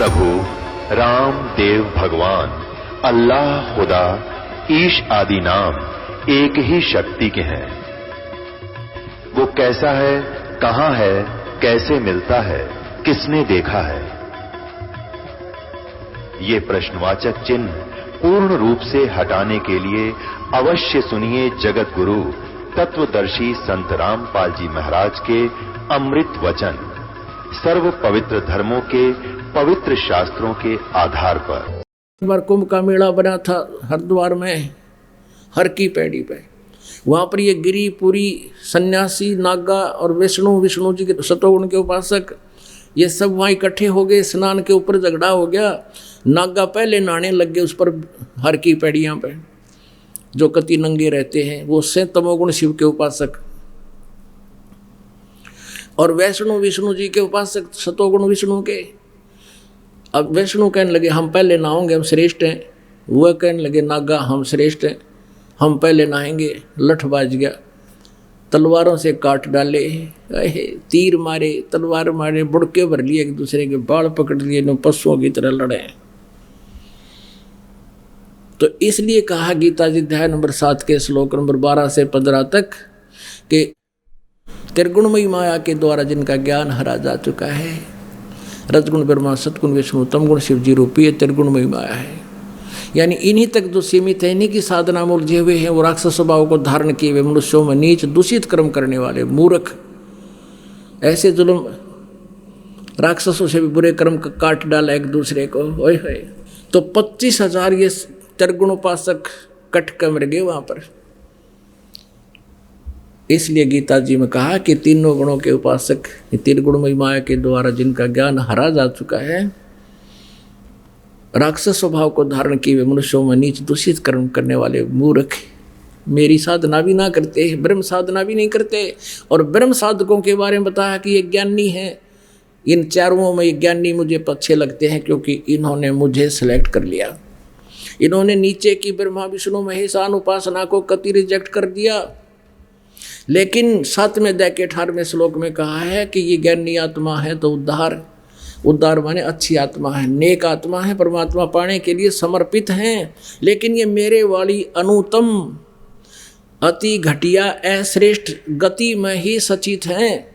प्रभु राम देव भगवान अल्लाह खुदा ईश आदि नाम एक ही शक्ति के हैं। वो कैसा है, कहां है, कैसे मिलता है, किसने देखा है? ये प्रश्नवाचक चिन्ह पूर्ण रूप से हटाने के लिए अवश्य सुनिए जगत गुरु तत्वदर्शी संत रामपाल जी महाराज के अमृत वचन, सर्व पवित्र धर्मों के पवित्र शास्त्रों के आधार पर। एक बार कुंभ का मेला बना था हरिद्वार में, हर की पैड़ी पे। वहां पर ये गिरिपुरी सन्यासी नागा और विष्णु जी के सतोगुण के उपासक ये सब वहां इकट्ठे हो गए। स्नान के ऊपर झगड़ा हो गया। नागा पहले नहाने लग गए उस पर हर की पैड़ियां पे, जो कति नंगे रहते हैं, वो से तमोगुण शिव के उपासक, और विष्णु जी के उपासक सतोगुण विष्णु के। अब विष्णु कहने लगे हम पहले नहाओगे, हम श्रेष्ठ हैं। वह कहने लगे नागा हम श्रेष्ठ हैं, हम पहले नहाएंगे। लठ बाज गया, तलवारों से काट डाले, तीर मारे, तलवार मारे, बुड़के भर लिए, एक दूसरे के बाल पकड़ लिए, नो पशुओं की तरह लड़े। तो इसलिए कहा गीता जी अध्याय नंबर 7 के श्लोक नंबर 12 से 15 तक कि त्रिगुणमयी माया के द्वारा जिनका ज्ञान हरा जा चुका है, रजगुण ब्रह्मा, सतगुण विष्णु, तमगुण शिव जी रूपी ये त्रिगुणमयी माया है। यानी इन्हीं तक जो सीमित है, इन्हीं की साधना में उलझे हुए हैं, वो राक्षस स्वभाव को धारण किए हुए मनुष्यों में नीच दूषित कर्म करने वाले मूर्ख, ऐसे जुल्म राक्षसों से भी बुरे कर्म काट डाला एक दूसरे को। ओए होए, तो 25,000 ये त्रिगुणोपासक कट कर मर गए वहां पर। इसलिए गीता जी में कहा कि तीनों गुणों के उपासक, त्रिगुणमयी माया के द्वारा जिनका ज्ञान हरा जा चुका है, राक्षस स्वभाव को धारण किए हुए मनुष्यों में नीच दूषित कर्म करने वाले मूर्ख मेरी साधना भी ना करते, ब्रह्म साधना भी नहीं करते। और ब्रह्म साधकों के बारे में बताया कि ये ज्ञानी हैं। इन चारों में ये ज्ञानी मुझे अच्छे लगते हैं क्योंकि इन्होंने मुझे सिलेक्ट कर लिया। इन्होंने नीचे की ब्रह्मा विष्णु महेशान उपासना को कति रिजेक्ट कर दिया। लेकिन 7वें अध्याय के 18वें श्लोक में कहा है कि ये ज्ञानी आत्मा है तो उद्धार माने अच्छी आत्मा है, नेक आत्मा है, परमात्मा पाने के लिए समर्पित हैं। लेकिन ये मेरे वाली अनुत्तम अति घटिया अश्रेष्ठ गति में ही सचित हैं।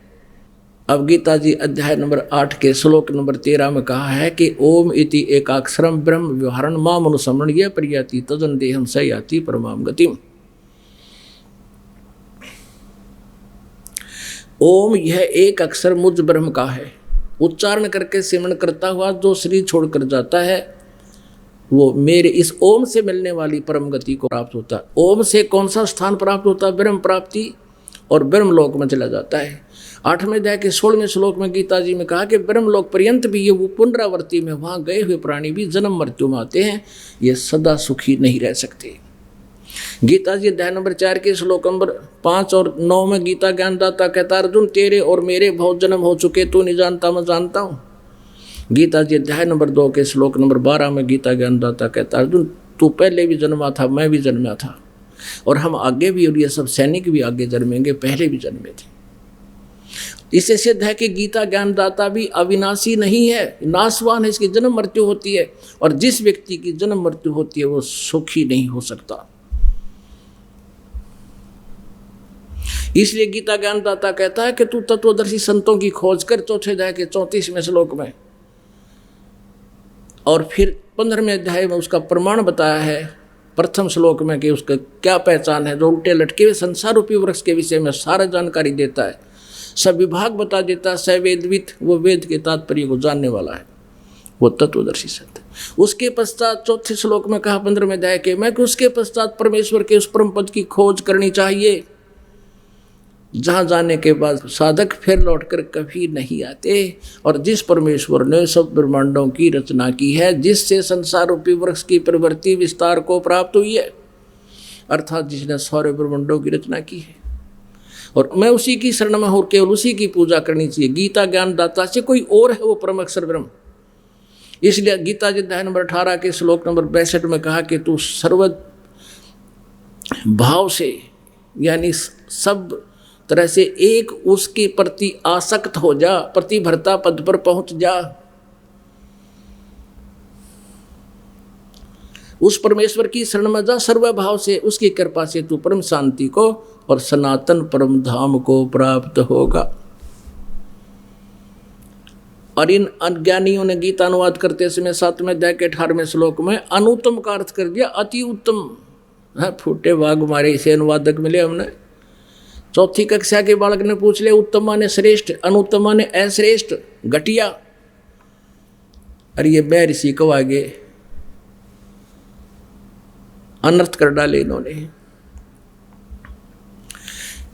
अब गीता जी अध्याय नंबर 8 के श्लोक नंबर 13 में कहा है कि ओम इति एकाक्षरम ब्रह्म व्यवहारण माम अनुसमरण ये प्रयाति तजन देहम स याति परमाम गतिम। ओम यह एक अक्षर मुझ ब्रह्म का है। उच्चारण करके सिमरण करता हुआ जो शरीर छोड़कर जाता है वो मेरे इस ओम से मिलने वाली परम गति को प्राप्त होता है। ओम से कौन सा स्थान प्राप्त होता है? ब्रह्म प्राप्ति, और ब्रह्म लोक में चला जाता है। 8वें अध्याय के 16वें श्लोक में गीता जी में कहा कि ब्रह्म लोक पर्यंत भी ये वो पुनरावर्ती में वहाँ गए हुए प्राणी भी जन्म मृत्यु में आते हैं, ये सदा सुखी नहीं रह सकते। गीता जी अध्याय नंबर 4 के श्लोक नंबर 5 और 9 में गीता ज्ञानदाता कहता अर्जुन तेरे और मेरे बहुत जन्म हो चुके, तू नहीं जानता मैं जानता हूँ। गीता जी अध्याय नंबर 2 के श्लोक नंबर 12 में गीता ज्ञानदाता कहता अर्जुन तू पहले भी जन्मा था, मैं भी जन्मा था, और हम आगे भी, और ये सब सैनिक भी आगे जन्मेंगे, पहले भी जन्मे थे। इससे सिद्ध है कि गीता ज्ञानदाता भी अविनाशी नहीं है, नाशवान है, इसकी जन्म मृत्यु होती है। और जिस व्यक्ति की जन्म मृत्यु होती है वो सुखी नहीं हो सकता। इसलिए गीता ज्ञानदाता कहता है कि तू तत्वदर्शी संतों की खोज कर, 4 अध्याय के 34वें श्लोक में। और फिर 15वें अध्याय में उसका प्रमाण बताया है प्रथम श्लोक में कि उसका क्या पहचान है। जो उल्टे लटके हुए संसार रूपी वृक्ष के विषय में सारा जानकारी देता है, सब विभाग बता देता है। सवेदवित, वो वेद के तात्पर्य को जानने वाला है, वो तत्वदर्शी संत। उसके पश्चात 4 श्लोक में कहा 15वें अध्याय के मैं कि उसके पश्चात परमेश्वर के उस परम पद की खोज करनी चाहिए जहाँ जाने के बाद साधक फिर लौटकर कभी नहीं आते। और जिस परमेश्वर ने सब ब्रह्मांडों की रचना की है, जिससे संसार रूपी वृक्ष की प्रवृत्ति विस्तार को प्राप्त हुई है, अर्थात जिसने सारे ब्रह्मांडों की रचना की है, और मैं उसी की शरण में हूँ, केवल उसी की पूजा करनी चाहिए। गीता ज्ञानदाता से कोई और है वो परम अक्षर ब्रह्म। इसलिए गीता जी अध्याय नंबर 18 के श्लोक नंबर 62 में कहा कि तू सर्व भाव से, यानी सब तरह से एक उसके प्रति आसक्त हो जा, प्रतिभरता पद पर पहुंच जा। उस परमेश्वर की शरण में जा सर्वभाव से, उसकी कृपा से तू परम शांति को और सनातन परम धाम को प्राप्त होगा। और इन अज्ञानियों ने गीता अनुवाद करते समय 7वें अध्याय के 18वें श्लोक में अनुत्तम का अर्थ कर दिया अति उत्तम। फूटे वाग मारे, इसे अनुवादक मिले हमने। चौथी कक्षा के बालक ने पूछ लिया, उत्तम माने श्रेष्ठ, अनुत्तम माने अश्रेष्ठ, घटिया। और ये मैं ऋषि को आगे अनर्थ कर डाले इन्होंने।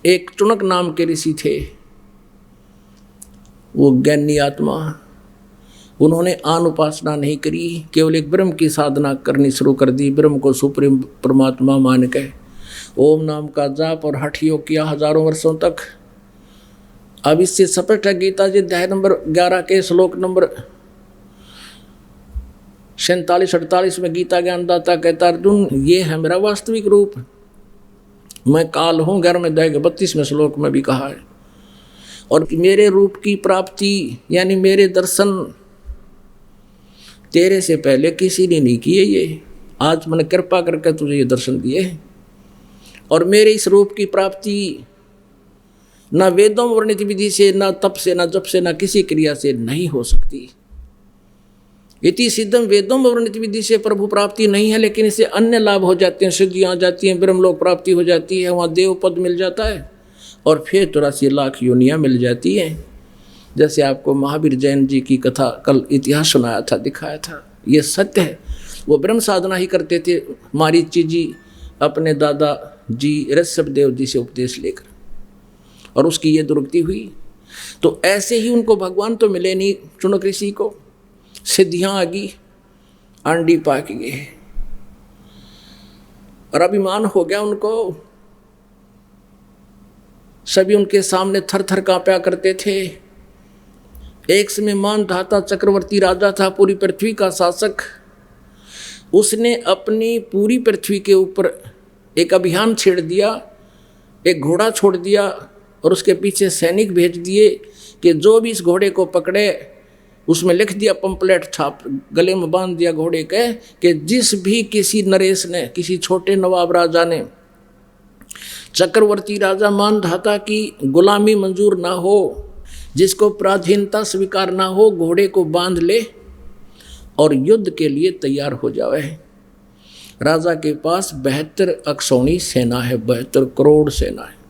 एक चुनक नाम के ऋषि थे, वो ज्ञानी आत्मा, उन्होंने आन उपासना नहीं करी, केवल एक ब्रह्म की साधना करनी शुरू कर दी। ब्रह्म को सुप्रीम परमात्मा मान के ओम नाम का जाप और हठ योग किया हजारों वर्षों तक। अब इससे स्पष्ट है गीता जी अध्याय नंबर 11 के श्लोक नंबर 47-48 में गीता ज्ञानदाता कहता, अर्जुन ये है मेरा वास्तविक रूप, मैं काल हूँ। 11वें अध्याय के 32वें श्लोक में भी कहा है। और मेरे रूप की प्राप्ति यानी मेरे दर्शन तेरे से पहले किसी ने नहीं किए। ये आज मैंने कृपा करके तुझे ये दर्शन दिए। और मेरे इस रूप की प्राप्ति ना वेदों वर्णित विधि से, ना तप से, ना जप से, ना किसी क्रिया से नहीं हो सकती। इति सिद्धम वेदों वर्णित विधि से प्रभु प्राप्ति नहीं है, लेकिन इससे अन्य लाभ हो जाते हैं, सिद्धियाँ आ जाती हैं, ब्रह्मलोक प्राप्ति हो जाती है, वहाँ देव पद मिल जाता है और फिर 83 लाख योनियाँ मिल जाती हैं। जैसे आपको महावीर जैन जी की कथा कल इतिहास सुनाया था, दिखाया था, ये सत्य है। वो ब्रह्म साधना ही करते थे, मारीची जी अपने दादा जी ऋषभ देव जी से उपदेश लेकर, और उसकी ये दुर्गति हुई। तो ऐसे ही उनको भगवान तो मिले नहीं, चुनक ऋषि को सिद्धियाँ आ गई, आंडी पाक गए और अभिमान हो गया उनको। सभी उनके सामने थर थर कांपा करते थे। एक समय मानधाता चक्रवर्ती राजा था, पूरी पृथ्वी का शासक। उसने अपनी पूरी पृथ्वी के ऊपर एक अभियान छेड़ दिया, एक घोड़ा छोड़ दिया और उसके पीछे सैनिक भेज दिए कि जो भी इस घोड़े को पकड़े, उसमें लिख दिया, पंपलेट छाप गले में बांध दिया घोड़े के, कि जिस भी किसी नरेश ने, किसी छोटे नवाब राजा ने चक्रवर्ती राजा मानधाता की गुलामी मंजूर ना हो, जिसको पराधीनता स्वीकार ना हो, घोड़े को बांध ले और युद्ध के लिए तैयार हो जावे। राजा के पास 72 अक्षौणी सेना है, 72 करोड़ सेना है।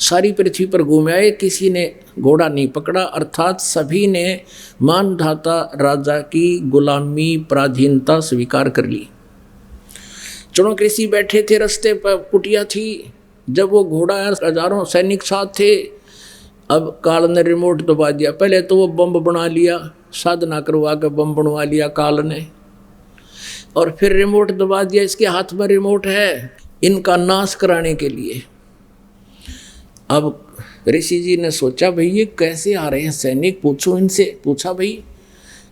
सारी पृथ्वी पर घूम आए, किसी ने घोड़ा नहीं पकड़ा, अर्थात सभी ने मानधाता राजा की गुलामी पराधीनता स्वीकार कर ली। चुनक ऋषि बैठे थे, रास्ते पर कुटिया थी। जब वो घोड़ा, हजारों सैनिक साथ थे, अब काल ने रिमोट दबा दिया। पहले तो वो बम बना लिया, साधना करवा कर बम बनवा लिया काल ने, और फिर रिमोट दबा दिया। इसके हाथ में रिमोट है इनका नाश कराने के लिए। अब ऋषि जी ने सोचा, भाई ये कैसे आ रहे हैं सैनिक, पूछो इनसे। पूछा, भाई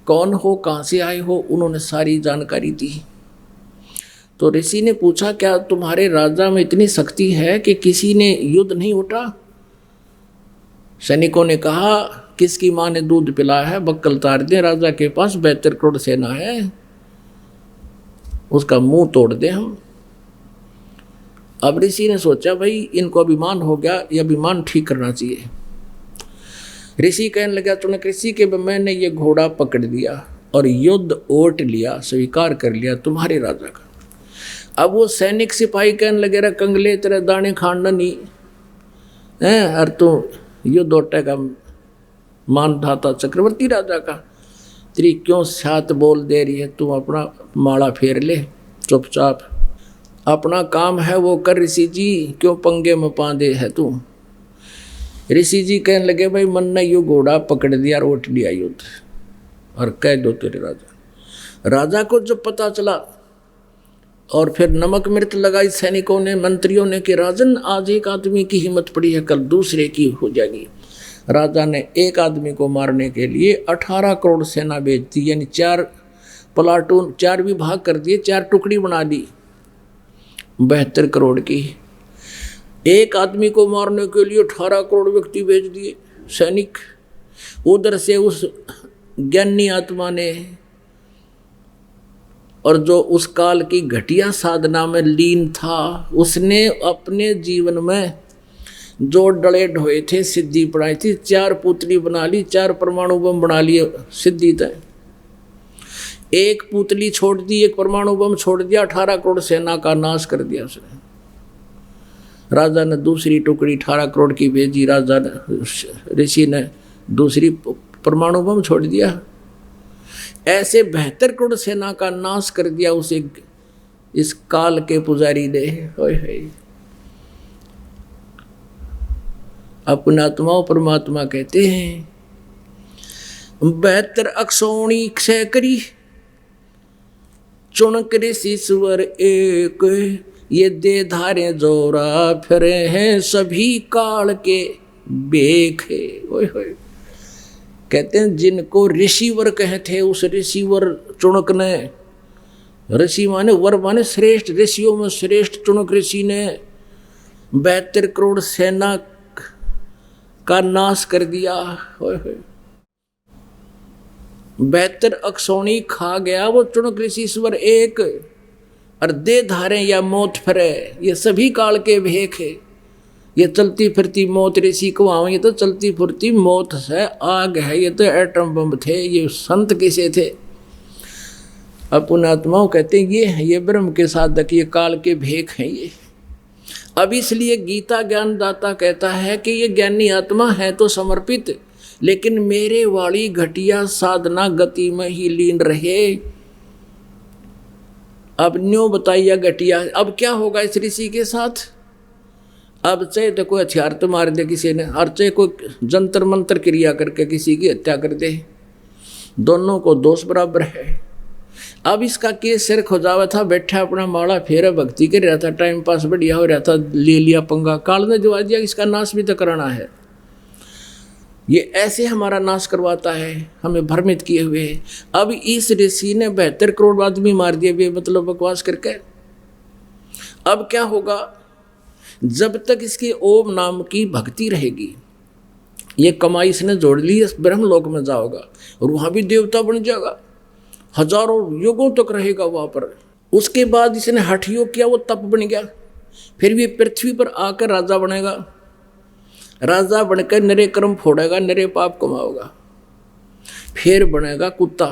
कौन हो, कहाँ से आए हो? उन्होंने सारी जानकारी दी। तो ऋषि ने पूछा, क्या तुम्हारे राजा में इतनी शक्ति है कि किसी ने युद्ध नहीं उठा? सैनिकों ने कहा, किसकी माँ ने दूध पिलाया है, बक्कल तार दे, राजा के पास 72 करोड़ सेना है, उसका मुंह तोड़ दे हम। अब ऋषि ने सोचा, भाई इनको अभिमान हो गया, ये अभिमान ठीक करना चाहिए। ऋषि कहने लगा, चुनक ऋषि के मैंने ये घोड़ा पकड़ लिया और युद्ध ओट लिया, स्वीकार कर लिया तुम्हारे राजा का। अब वो सैनिक सिपाही कहने लगे, रे कंगले तेरे दाने खाना नहीं है, और तू युद्ध ओटेगा मानधाता चक्रवर्ती राजा का, तेरी क्यों साथ बोल दे रही है? तू अपना माला फेर ले, चुपचाप अपना काम है वो कर। ऋषि जी क्यों पंगे में पांदे है तू? ऋषि जी कहने लगे, भाई मन ने यू घोड़ा पकड़ दिया और उठ लिया युद्ध, और कह दो तेरे राजा। राजा को जब पता चला, और फिर नमक मिर्च लगाई सैनिकों ने, मंत्रियों ने, कि राजन आज एक आदमी की हिम्मत पड़ी है, कल दूसरे की हो जाएगी। राजा ने एक आदमी को मारने के लिए 18 करोड़ सेना भेज दी, यानी 4 प्लाटून, 4 विभाग कर दिए, 4 टुकड़ी बना दी 72 करोड़ की। एक आदमी को मारने के लिए 18 करोड़ व्यक्ति भेज दिए सैनिक। उधर से उस ज्ञानी आत्मा ने और जो उस काल की घटिया साधना में लीन था, उसने अपने जीवन में जो डले ढोए थे, सिद्धि पढ़ाई थी, 4 पुतली बना ली, 4 परमाणु बम बना लिए सिद्धि तय। 1 पुतली छोड़ दी, 1 परमाणु बम छोड़ दिया, 18 करोड़ सेना का नाश कर दिया उसने। राजा ने दूसरी टुकड़ी 18 करोड़ की भेजी, राजा ने, ऋषि ने दूसरी परमाणु बम छोड़ दिया। ऐसे 72 करोड़ सेना का नाश कर दिया उसे इस काल के पुजारी ने। अपने आत्माओं परमात्मा कहते हैं 72 अक्षौणी क्षय करी, चुनक ऋषि स्वर एक, ये दे धारे जोरा फिरे हैं सभी काल के बेखे। ओए होए, कहते हैं जिनको ऋषिवर कहे थे, उस ऋषिवर चुनक ने, ऋषि माने वर माने श्रेष्ठ, ऋषियों में श्रेष्ठ चुनक ऋषि ने 72 करोड़ सेना का नाश कर दिया। 72 अक्षौणी खा गया वो चुनक ऋषि स्वर एक, और दे धारे या मौत फिरे, ये सभी काल के भेख है। ये चलती फिरती मौत ऋषि को आवे, ये तो चलती फिरती मौत है, आग है, ये तो एटम बम थे। ये संत किसे थे? पुण्यात्माओं कहते हैं ये ब्रह्म के साधक, ये काल के भेख हैं ये। अब इसलिए गीता ज्ञानदाता कहता है कि ये ज्ञानी आत्मा है तो समर्पित, लेकिन मेरे वाली घटिया साधना गति में ही लीन रहे। अब न्यों बताइए घटिया, अब क्या होगा इस ऋषि के साथ? अब चाहे तो कोई हथियार तो मार दे किसी ने, और चाहे कोई जंतर मंत्र क्रिया करके किसी की हत्या कर दे, दोनों को दोष बराबर है। अब इसका केस सिर खोजावा था, बैठा अपना माला फेरा भक्ति कर रहा था, टाइम पास बढ़िया हो रहा था, ले लिया पंगा, काल ने जवाब दिया इसका नाश भी तो कराना है। ये ऐसे हमारा नाश करवाता है, हमें भ्रमित किए हुए। अब इस ऋषि ने 72 करोड़ आदमी मार दिए बेमतलब बकवास करके। अब क्या होगा? जब तक इसकी ओम नाम की भक्ति रहेगी, ये कमाई इसने जोड़ ली, ब्रह्मलोक में जाओगा और वहाँ भी देवता बन जाएगा, हजारों युगों तक रहेगा वहाँ पर। उसके बाद इसने हठ योग किया, वो तप बन गया, फिर भी पृथ्वी पर आकर राजा बनेगा, राजा बनकर नरे कर्म फोड़ेगा, नरे पाप कमाओगा, फिर बनेगा कुत्ता।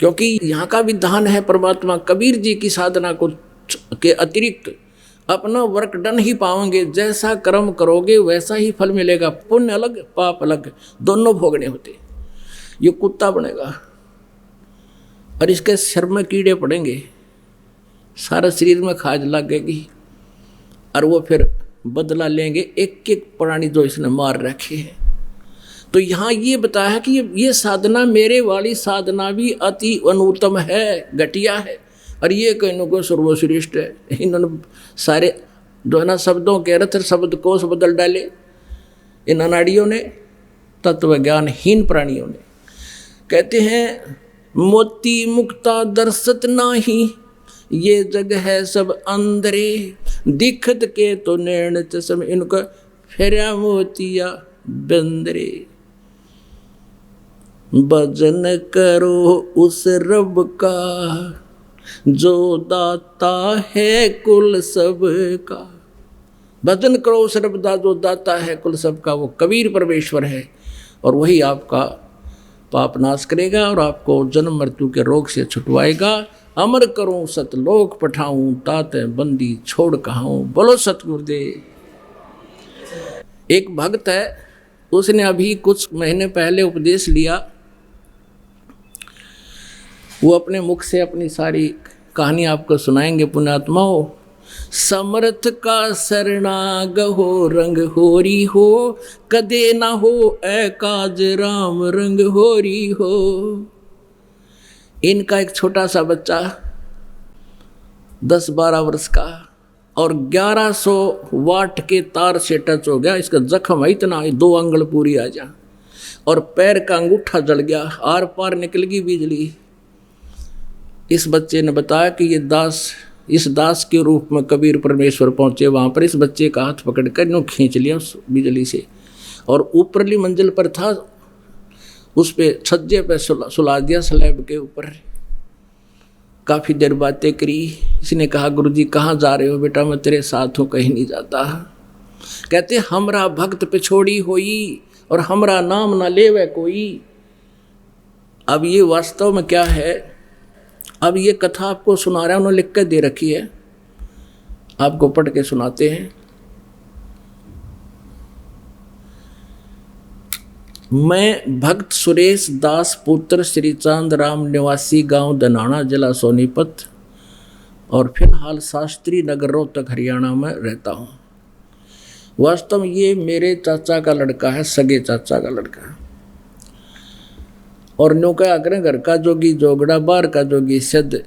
क्योंकि यहाँ का विधान है परमात्मा कबीर जी की साधना को के अतिरिक्त अपना वर्क डन ही पाओगे, जैसा कर्म करोगे वैसा ही फल मिलेगा, पुण्य अलग पाप अलग, दोनों भोगने होते। ये कुत्ता बनेगा और इसके सिर में कीड़े पड़ेंगे, सारा शरीर में खाज लगेगी, और वो फिर बदला लेंगे एक एक प्राणी जो इसने मार रखे हैं। तो यहाँ ये बताया है कि ये साधना मेरे वाली साधना भी अति अनुत्तम है, घटिया है, और ये कहने को सर्वश्रेष्ठ है। इन्होंने सारे जो है ना शब्दों के अर्थ शब्द कोश बदल डाले इन अनाड़ियों ने, तत्व ज्ञानहीन प्राणियों ने। कहते हैं मोती मुक्ता दर्शत नाही, ये जग है सब अंदरे, दिखत के तो नैन चश्म, इनका फेरा मोतिया बंदरे। भजन करो उस रब का जो दाता है कुल सब का। भजन करो उस रब का जो दाता है कुल सब का, वो कबीर परमेश्वर है, और वही आपका पाप नाश करेगा और आपको जन्म मृत्यु के रोग से छुटवाएगा। अमर करूं सतलोक पठाऊं, ताते बंदी छोड़ कहाऊं, बोलो सतगुरुदेव। एक भक्त है, उसने अभी कुछ महीने पहले उपदेश लिया, वो अपने मुख से अपनी सारी कहानी आपको सुनाएंगे पुण्यात्माओं। समर्थ का शरणाग हो, रंग होरी हो, कदे ना हो एकाज राम रंग होरी हो। इनका एक छोटा सा बच्चा 10-12 वर्ष का और 1100 वाट के तार से टच हो गया। इसका जख्म है इतना, 2 अंगुल पूरी आ जा, और पैर का अंगूठा जल गया, आर पार निकल गई बिजली। इस बच्चे ने बताया कि ये इस दास के रूप में कबीर परमेश्वर पहुंचे। वहाँ पर इस बच्चे का हाथ पकड़कर इन्होंने खींच लिया उस बिजली से, और ऊपरली मंजिल पर था, उस पे छज्जे पे सुला दिया स्लैब के ऊपर। काफ़ी देर बातें करी। इसने कहा गुरुजी कहाँ जा रहे हो बेटा? मैं तेरे साथ हूँ, कहीं नहीं जाता। कहते हमरा भक्त पिछोड़ी होई और हमरा नाम ना लेवे कोई। अब ये वास्तव में क्या है? अब ये कथा आपको सुना रहा है, उन्होंने लिख कर दे रखी है, आपको पढ़ के सुनाते हैं। मैं भक्त सुरेश दास पुत्र श्री चांद राम निवासी गांव दनाना जिला सोनीपत और फिलहाल शास्त्री नगर रोहतक हरियाणा में रहता हूँ। वास्तव में ये मेरे चाचा का लड़का है, सगे चाचा का लड़का। और न्यू का आग्रह घर का जोगी जोगड़ा बार का जोगी सिद्ध,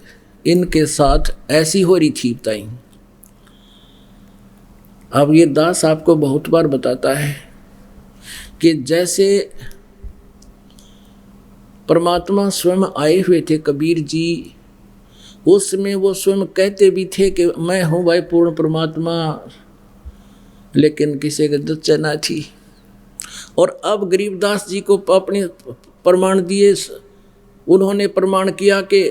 इनके साथ ऐसी हो रही थी बताई। अब ये दास आपको बहुत बार बताता है कि जैसे परमात्मा स्वयं आए हुए थे कबीर जी, उसमें वो स्वयं कहते भी थे कि मैं हूँ भाई पूर्ण परमात्मा, लेकिन किसी के दच्चा ना थी। और अब गरीबदास जी को अपने प्रमाण दिए, उन्होंने प्रमाण किया कि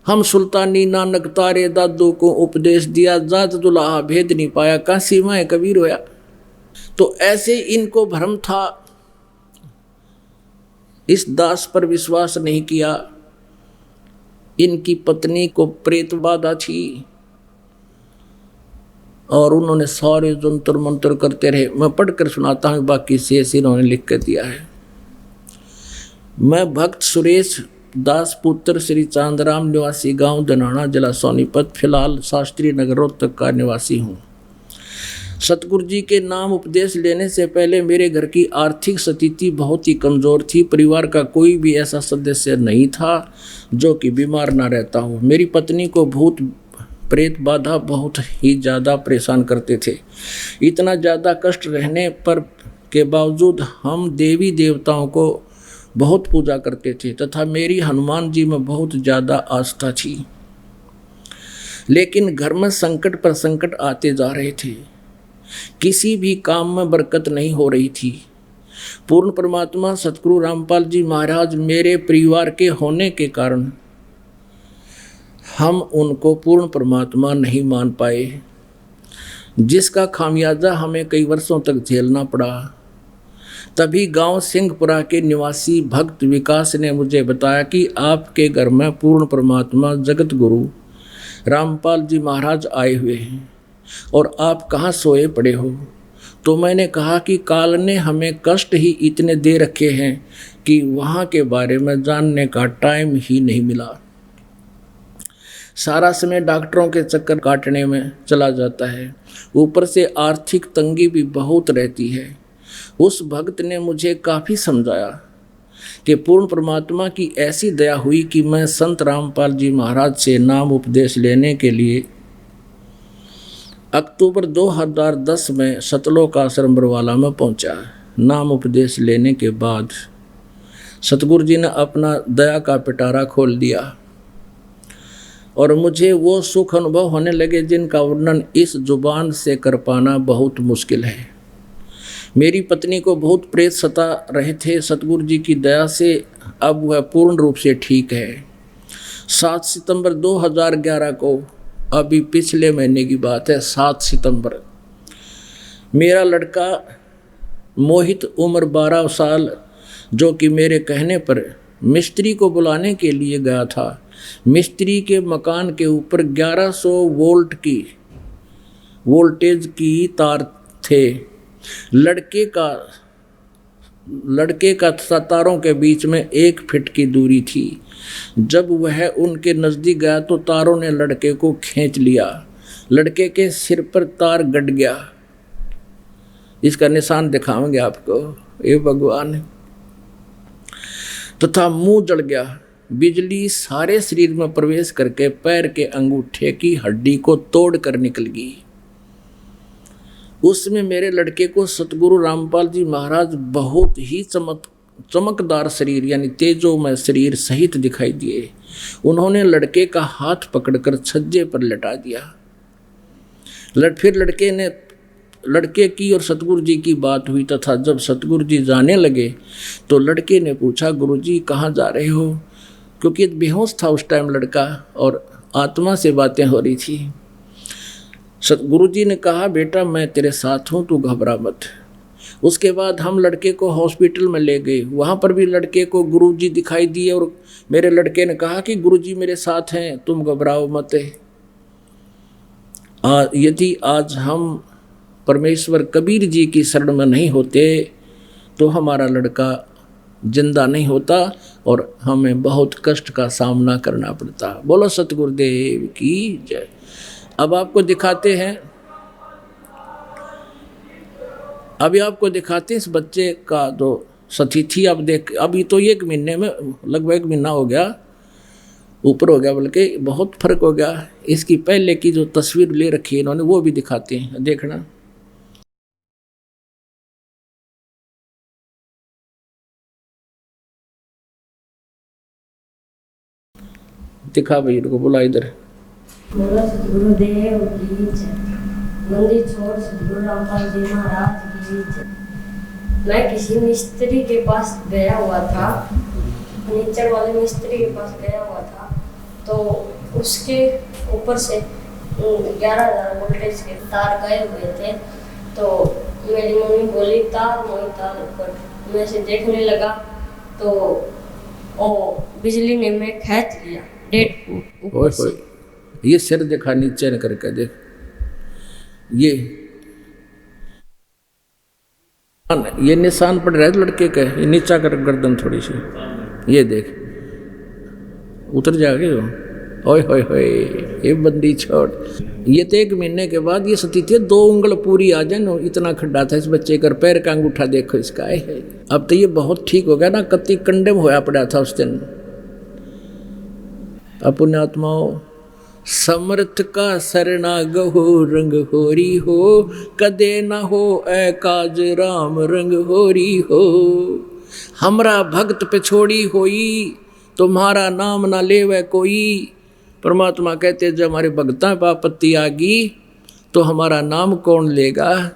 हम सुल्तानी नानक तारे दादू को उपदेश दिया, जात दुल्हा भेद नहीं पाया, काशी माए कबीर होया। तो ऐसे इनको भ्रम था, इस दास पर विश्वास नहीं किया। इनकी पत्नी को प्रेत बाधा थी और उन्होंने सारे जंतर मंत्र करते रहे। मैं पढ़कर सुनाता हूँ, बाकी शेष इन्होंने लिख कर दिया है। मैं भक्त सुरेश दास पुत्र श्री चांदराम निवासी गांव दनाना जिला सोनीपत, फिलहाल शास्त्री नगर रोहतक का निवासी हूँ। सतगुरु जी के नाम उपदेश लेने से पहले मेरे घर की आर्थिक स्थिति बहुत ही कमज़ोर थी। परिवार का कोई भी ऐसा सदस्य नहीं था जो कि बीमार ना रहता हो। मेरी पत्नी को भूत प्रेत बाधा बहुत ही ज़्यादा परेशान करते थे। इतना ज़्यादा कष्ट रहने पर के बावजूद हम देवी देवताओं को बहुत पूजा करते थे तथा मेरी हनुमान जी में बहुत ज़्यादा आस्था थी। लेकिन घर में संकट पर संकट आते जा रहे थे, किसी भी काम में बरकत नहीं हो रही थी। पूर्ण परमात्मा सतगुरु रामपाल जी महाराज मेरे परिवार के होने के कारण हम उनको पूर्ण परमात्मा नहीं मान पाए, जिसका खामियाजा हमें कई वर्षों तक झेलना पड़ा। तभी गांव सिंहपुरा के निवासी भक्त विकास ने मुझे बताया कि आपके घर में पूर्ण परमात्मा जगत गुरु रामपाल जी महाराज आए हुए हैं और आप कहाँ सोए पड़े हो। तो मैंने कहा कि काल ने हमें कष्ट ही इतने दे रखे हैं कि वहाँ के बारे में जानने का टाइम ही नहीं मिला। सारा समय डॉक्टरों के चक्कर काटने में चला जाता है, ऊपर से आर्थिक तंगी भी बहुत रहती है। उस भक्त ने मुझे काफ़ी समझाया कि पूर्ण परमात्मा की ऐसी दया हुई कि मैं संत रामपाल जी महाराज से नाम उपदेश लेने के लिए अक्टूबर 2010 में सतलोक आश्रम बरवाला में पहुंचा। नाम उपदेश लेने के बाद सतगुरु जी ने अपना दया का पिटारा खोल दिया और मुझे वो सुख अनुभव होने लगे जिनका वर्णन इस जुबान से कर पाना बहुत मुश्किल है। मेरी पत्नी को बहुत प्रेत सता रहे थे, सतगुरु जी की दया से अब वह पूर्ण रूप से ठीक है। 7 सितंबर 2011 को, अभी पिछले महीने की बात है, 7 सितंबर, मेरा लड़का मोहित उम्र 12 साल, जो कि मेरे कहने पर मिस्त्री को बुलाने के लिए गया था। मिस्त्री के मकान के ऊपर 1100 वोल्ट की वोल्टेज की तार थे। लड़के का तारों के बीच में 1 फीट की दूरी थी। जब वह उनके नज़दीक गया तो तारों ने लड़के को खींच लिया। लड़के के सिर पर तार गड़ गया। इसका निशान दिखाएंगे आपको, ये भगवान, तथा मुंह जल गया। बिजली सारे शरीर में प्रवेश करके पैर के अंगूठे की हड्डी को तोड़ कर निकल गई। उसमें मेरे लड़के को सतगुरु रामपाल जी महाराज बहुत ही चमकदार शरीर यानी तेजोमय शरीर सहित दिखाई दिए। उन्होंने लड़के का हाथ पकड़कर छज्जे पर लटा दिया। फिर लड़के की और सतगुरु जी की बात हुई तथा जब सतगुरु जी जाने लगे तो लड़के ने पूछा, गुरु जी कहाँ जा रहे हो? क्योंकि बेहोश था उस टाइम लड़का और आत्मा से बातें हो रही थी। सतगुरु जी ने कहा, बेटा मैं तेरे साथ हूँ, तू घबरा मत। उसके बाद हम लड़के को हॉस्पिटल में ले गए। वहाँ पर भी लड़के को गुरु जी दिखाई दिए और मेरे लड़के ने कहा कि गुरु जी मेरे साथ हैं, तुम घबराओ मत। यदि आज हम परमेश्वर कबीर जी की शरण में नहीं होते तो हमारा लड़का जिंदा नहीं होता और हमें बहुत कष्ट का सामना करना पड़ता। बोलो सतगुरुदेव की जय। अब आपको दिखाते हैं, अभी आपको दिखाते हैं इस बच्चे का जो सतिथि। अब देख, अभी तो 1 महीने में लगभग 1 महीना हो गया, ऊपर हो गया, बल्कि बहुत फर्क हो गया। इसकी पहले की जो तस्वीर ले रखी है इन्होंने वो भी दिखाते हैं, देखना। दिखा भाई, इनको बुला इधर। बोलो सतगुरुदेव की जय। मंदिर छोड़ सतगुरु रामपाल जी महाराज की जय। मैं किसी मिस्त्री के पास गया हुआ था, फर्नीचर वाले मिस्त्री के पास गया हुआ था, तो उसके ऊपर से 11,000 वोल्टेज के तार गए हुए थे। तो मेरी मम्मी बोली तार मोई तार ऊपर, मैं से देखने लगा तो ओ बिजली ने मैं खींच लिया 1.5 फुट ऊपर से। ये सिर देखा नीचे न करके देख, ये निशान पड़ रहा है लड़के का, ये नीचा कर गर्दन थोड़ी सी, ये देख उतर जाएगा वो। ओए होए होए, ये बंदी छोड़। ये तो 1 महीने के बाद ये सतीथी 2 उंगल पूरी आ जाए ना, इतना खड्डा था इस बच्चे का। पैर का अंगूठा देखो इसका है। अब तो ये बहुत ठीक हो गया ना, कति कंडेम होया पड़ा था उस दिन। अपने आत्माओं समर्थ का शरणाग हो, रंग होरी हो, कदे न हो ऐ काज राम रंग होरी हो। हमरा भक्त पे छोड़ी होई, तुम्हारा नाम ना लेवे कोई। परमात्मा कहते जब हमारे भक्ता पर आपत्ति आ गई तो हमारा नाम कौन लेगा।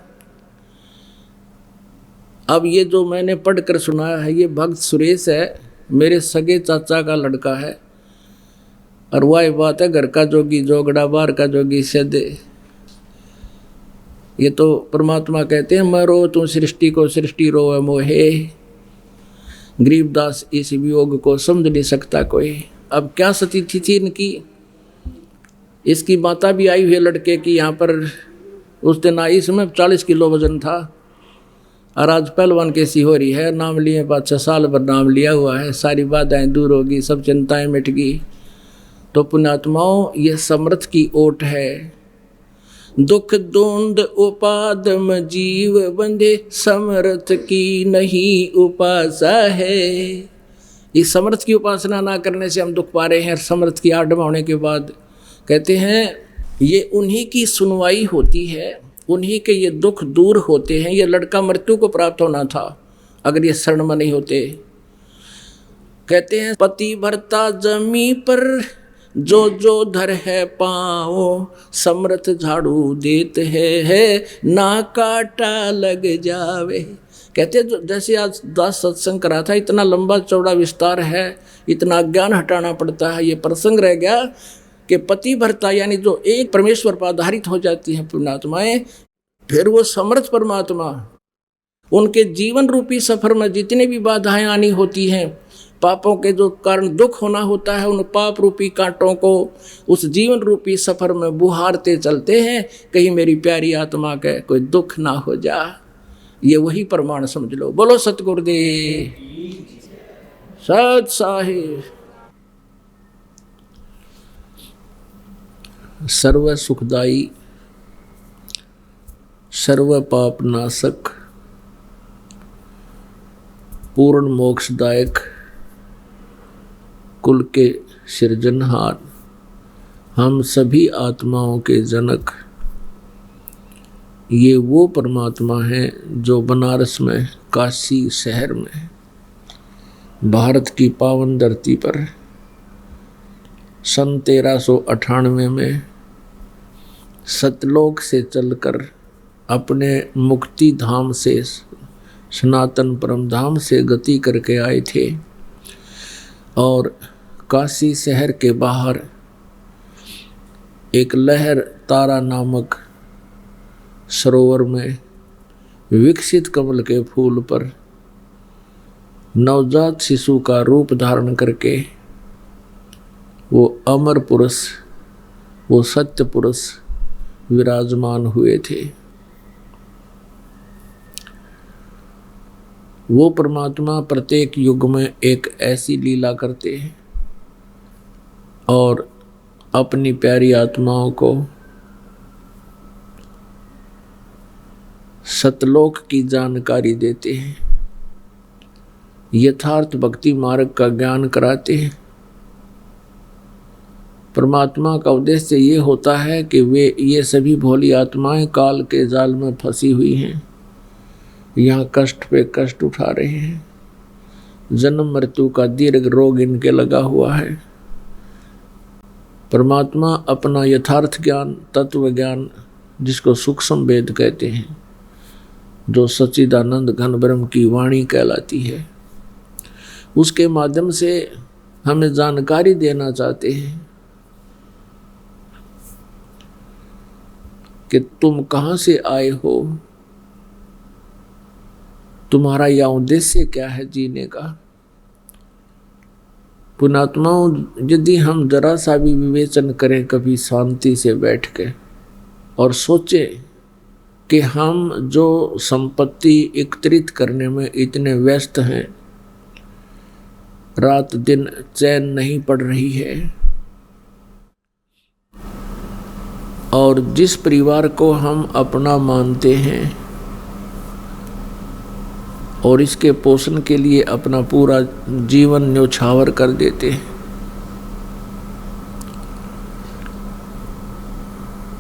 अब ये जो मैंने पढ़कर सुनाया है, ये भक्त सुरेश है, मेरे सगे चाचा का लड़का है। और वही बात है, घर का जोगी जोगड़ा, बाहर का जोगी सदे। ये तो परमात्मा कहते हैं, मैं रो तू सृष्टि को, सृष्टि रोवे मोहे। गरीबदास इस वियोग को समझ नहीं सकता कोई। अब क्या स्थिति थी इनकी। इसकी माता भी आई हुई है लड़के की यहाँ पर। उस दिन आई, इसमें 40 किलो वजन था और आज पहलवान कैसी हो रही है। नाम लिए 5-6 साल पर नाम लिया हुआ है, सारी बाधाएं दूर होगी, सब चिंताएं मिट गई। तो पुण्यात्माओं, ये समर्थ की ओट है। दुख द्वंद उपादम जीव बंधे, समर्थ की नहीं उपासा है। इस समर्थ की उपासना ना करने से हम दुख पा रहे हैं। समर्थ की आडम होने के बाद कहते हैं ये उन्हीं की सुनवाई होती है, उन्हीं के ये दुख दूर होते हैं। ये लड़का मृत्यु को प्राप्त होना था अगर ये शरण में नहीं होते। कहते हैं पति भरता जमी पर जो जो धर है पाँव, समर्थ झाड़ू देते है ना काटा लग जावे। कहते जो जैसे आज दास सत्संग करा था, इतना लंबा चौड़ा विस्तार है, इतना ज्ञान हटाना पड़ता है। ये प्रसंग रह गया कि पति भरता यानी जो एक परमेश्वर पर आधारित हो जाती हैं पुण्यात्माएं, फिर वो समर्थ परमात्मा उनके जीवन रूपी सफर में जितनी भी बाधाएं आनी होती हैं, पापों के जो कारण दुख होना होता है, उन पाप रूपी कांटों को उस जीवन रूपी सफर में बुहारते चलते हैं, कहीं मेरी प्यारी आत्मा के कोई दुख ना हो जा। ये वही प्रमाण समझ लो। बोलो सतगुरुदेव सत साहिब। सर्व सुखदाई, सर्व पाप नाशक, पूर्ण मोक्षदायक, कुल के सृजनहार, हम सभी आत्माओं के जनक, ये वो परमात्मा हैं जो बनारस में, काशी शहर में, भारत की पावन धरती पर सन 1398 में सतलोक से चलकर अपने मुक्ति धाम से, सनातन परम धाम से गति करके आए थे और काशी शहर के बाहर एक लहर तारा नामक सरोवर में विकसित कमल के फूल पर नवजात शिशु का रूप धारण करके वो अमर पुरुष, वो सत्य पुरुष विराजमान हुए थे। वो परमात्मा प्रत्येक युग में एक ऐसी लीला करते हैं और अपनी प्यारी आत्माओं को सतलोक की जानकारी देते हैं, यथार्थ भक्ति मार्ग का ज्ञान कराते हैं। परमात्मा का उद्देश्य ये होता है कि ये सभी भोली आत्माएं काल के जाल में फंसी हुई हैं, यहाँ कष्ट पे कष्ट उठा रहे हैं, जन्म मृत्यु का दीर्घ रोग इनके लगा हुआ है। परमात्मा अपना यथार्थ ज्ञान, तत्व ज्ञान, जिसको सूक्ष्म वेद कहते हैं, जो सच्चिदानंद घन ब्रह्म की वाणी कहलाती है, उसके माध्यम से हमें जानकारी देना चाहते हैं कि तुम कहाँ से आए हो, तुम्हारा यह उद्देश्य क्या है जीने का। पुण्यात्माओं, यदि हम जरा सा भी विवेचन करें कभी शांति से बैठ के और सोचें कि हम जो संपत्ति एकत्रित करने में इतने व्यस्त हैं, रात दिन चैन नहीं पड़ रही है, और जिस परिवार को हम अपना मानते हैं और इसके पोषण के लिए अपना पूरा जीवन न्योछावर कर देते हैं।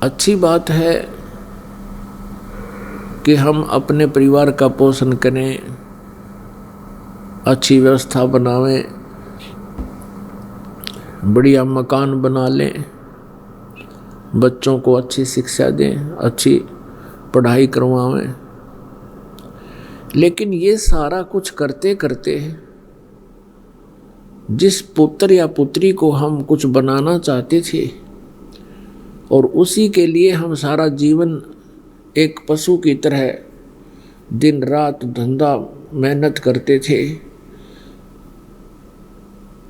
अच्छी बात है कि हम अपने परिवार का पोषण करें, अच्छी व्यवस्था बनावें, बढ़िया मकान बना लें, बच्चों को अच्छी शिक्षा दें, अच्छी पढ़ाई करवावें। लेकिन ये सारा कुछ करते करते जिस पुत्र या पुत्री को हम कुछ बनाना चाहते थे और उसी के लिए हम सारा जीवन एक पशु की तरह दिन रात धंधा मेहनत करते थे,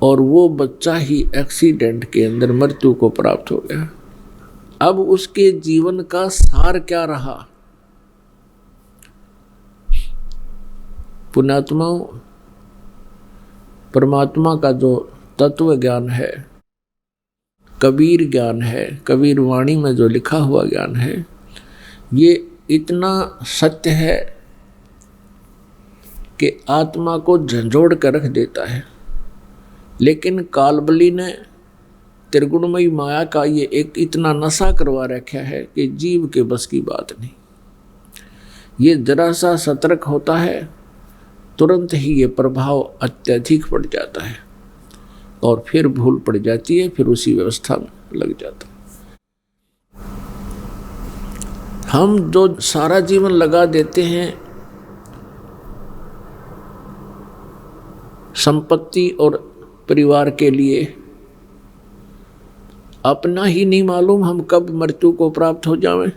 और वो बच्चा ही एक्सीडेंट के अंदर मृत्यु को प्राप्त हो गया। अब उसके जीवन का सार क्या रहा? पुण्यात्माओं, परमात्मा का जो तत्व ज्ञान है, कबीर ज्ञान है, कबीर वाणी में जो लिखा हुआ ज्ञान है, ये इतना सत्य है कि आत्मा को झंझोड़ कर रख देता है। लेकिन कालबली ने त्रिगुणमयी माया का ये एक इतना नशा करवा रखा है कि जीव के बस की बात नहीं। ये जरा सा सतर्क होता है, तुरंत ही ये प्रभाव अत्यधिक बढ़ जाता है और फिर भूल पड़ जाती है, फिर उसी व्यवस्था में लग जाता है। हम जो सारा जीवन लगा देते हैं संपत्ति और परिवार के लिए, अपना ही नहीं मालूम हम कब मृत्यु को प्राप्त हो जाएं,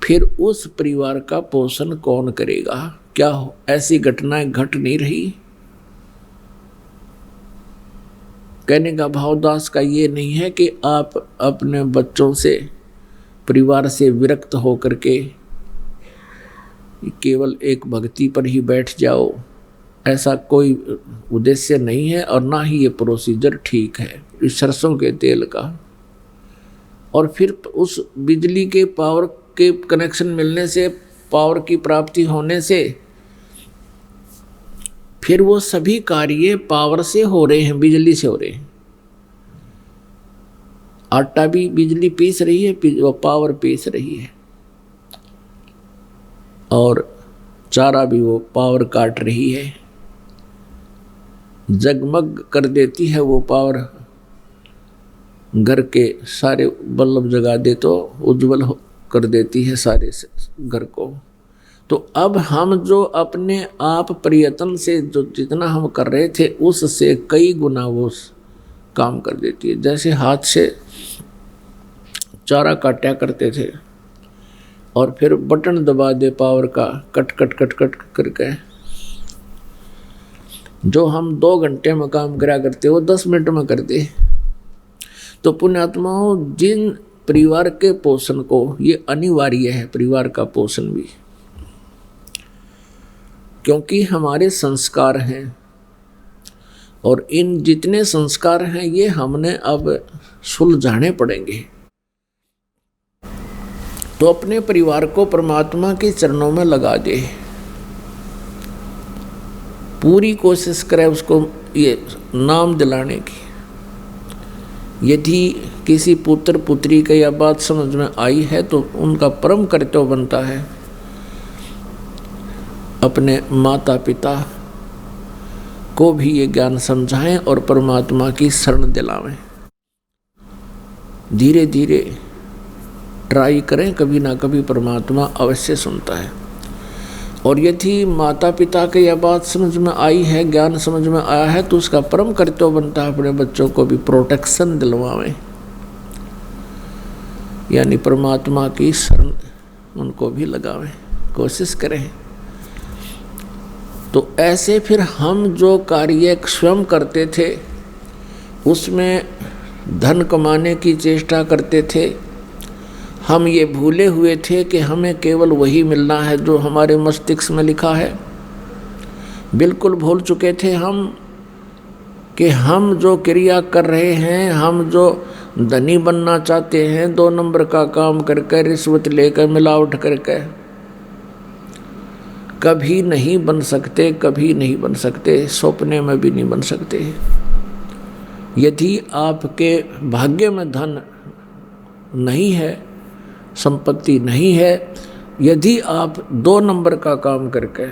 फिर उस परिवार का पोषण कौन करेगा? क्या ऐसी घटनाएं घट नहीं रही? कहने का भावदास का ये नहीं है कि आप अपने बच्चों से, परिवार से विरक्त होकर के केवल एक भक्ति पर ही बैठ जाओ, ऐसा कोई उद्देश्य नहीं है, और ना ही ये प्रोसीजर ठीक है इस सरसों के तेल का। और फिर उस बिजली के पावर के कनेक्शन मिलने से, पावर की प्राप्ति होने से, फिर वो सभी कार्य पावर से हो रहे हैं, बिजली से हो रहे हैं। आटा भी बिजली पीस रही है, वो पावर पीस रही है, और चारा भी वो पावर काट रही है। जगमग कर देती है वो पावर, घर के सारे बल्ब जगा दे तो उज्जवल कर देती है सारे घर को। तो अब हम जो अपने आप प्रयत्न से जो जितना हम कर रहे थे उससे कई गुना वो काम कर देती है। जैसे हाथ से चारा काटा करते थे और फिर बटन दबा दे पावर का, कट कट कट कट करके, जो हम 2 घंटे में काम करा करते वो 10 मिनट में कर दे। तो पुण्यात्माओं, जिन परिवार के पोषण को ये अनिवार्य है, परिवार का पोषण भी, क्योंकि हमारे संस्कार हैं और इन जितने संस्कार हैं ये हमने अब सुलझाने पड़ेंगे। तो अपने परिवार को परमात्मा के चरणों में लगा दे, पूरी कोशिश करे उसको ये नाम दिलाने की। यदि किसी पुत्र पुत्री का यह बात समझ में आई है तो उनका परम कर्तव्य बनता है अपने माता पिता को भी ये ज्ञान समझाएं और परमात्मा की शरण दिलावें। धीरे धीरे ट्राई करें, कभी ना कभी परमात्मा अवश्य सुनता है। और यदि माता पिता की यह बात समझ में आई है, ज्ञान समझ में आया है, तो उसका परम कर्तव्य बनता है अपने बच्चों को भी प्रोटेक्शन दिलवावें, यानी परमात्मा की शरण उनको भी लगावें, कोशिश करें। तो ऐसे फिर हम जो कार्य स्वयं करते थे उसमें धन कमाने की चेष्टा करते थे, हम ये भूले हुए थे कि हमें केवल वही मिलना है जो हमारे मस्तिष्क में लिखा है। बिल्कुल भूल चुके थे हम कि हम जो क्रिया कर रहे हैं, हम जो धनी बनना चाहते हैं, 2 नंबर का काम करके, रिश्वत लेकर, मिलावट करके, कभी नहीं बन सकते, कभी नहीं बन सकते, सपने में भी नहीं बन सकते। यदि आपके भाग्य में धन नहीं है, संपत्ति नहीं है, यदि आप 2 नंबर का काम करके,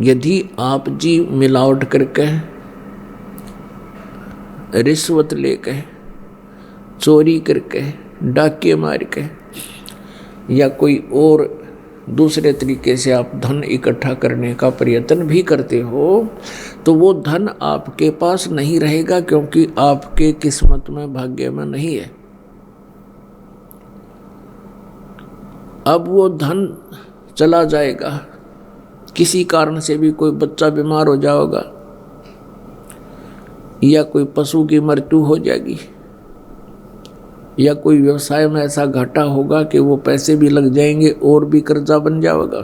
यदि आप जी मिलावट करके, रिश्वत लेके, चोरी करके, डाके मार के या कोई और दूसरे तरीके से आप धन इकट्ठा करने का प्रयत्न भी करते हो, तो वो धन आपके पास नहीं रहेगा, क्योंकि आपके किस्मत में, भाग्य में नहीं है। अब वो धन चला जाएगा, किसी कारण से भी कोई बच्चा बीमार हो जाएगा या कोई पशु की मृत्यु हो जाएगी या कोई व्यवसाय में ऐसा घाटा होगा कि वो पैसे भी लग जाएंगे और भी कर्जा बन जाएगा।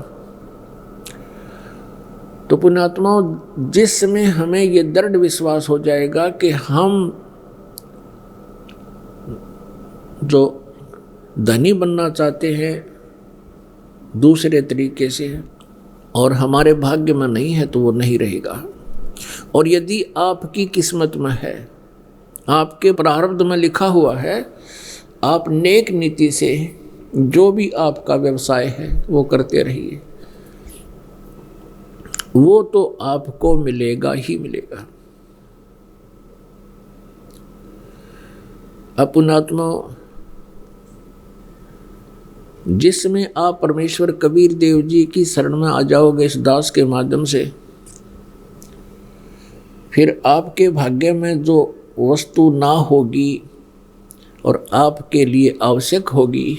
तो पुण्यात्माओं, जिस समय हमें ये दृढ़ विश्वास हो जाएगा कि हम जो धनी बनना चाहते हैं दूसरे तरीके से और हमारे भाग्य में नहीं है, तो वो नहीं रहेगा। और यदि आपकी किस्मत में है, आपके प्रारब्ध में लिखा हुआ है, आप नेक नीति से जो भी आपका व्यवसाय है वो करते रहिए, वो तो आपको मिलेगा ही मिलेगा। पुण्यात्मा, जिसमें आप परमेश्वर कबीर देव जी की शरण में आ जाओगे इस दास के माध्यम से, फिर आपके भाग्य में जो वस्तु ना होगी और आपके लिए आवश्यक होगी,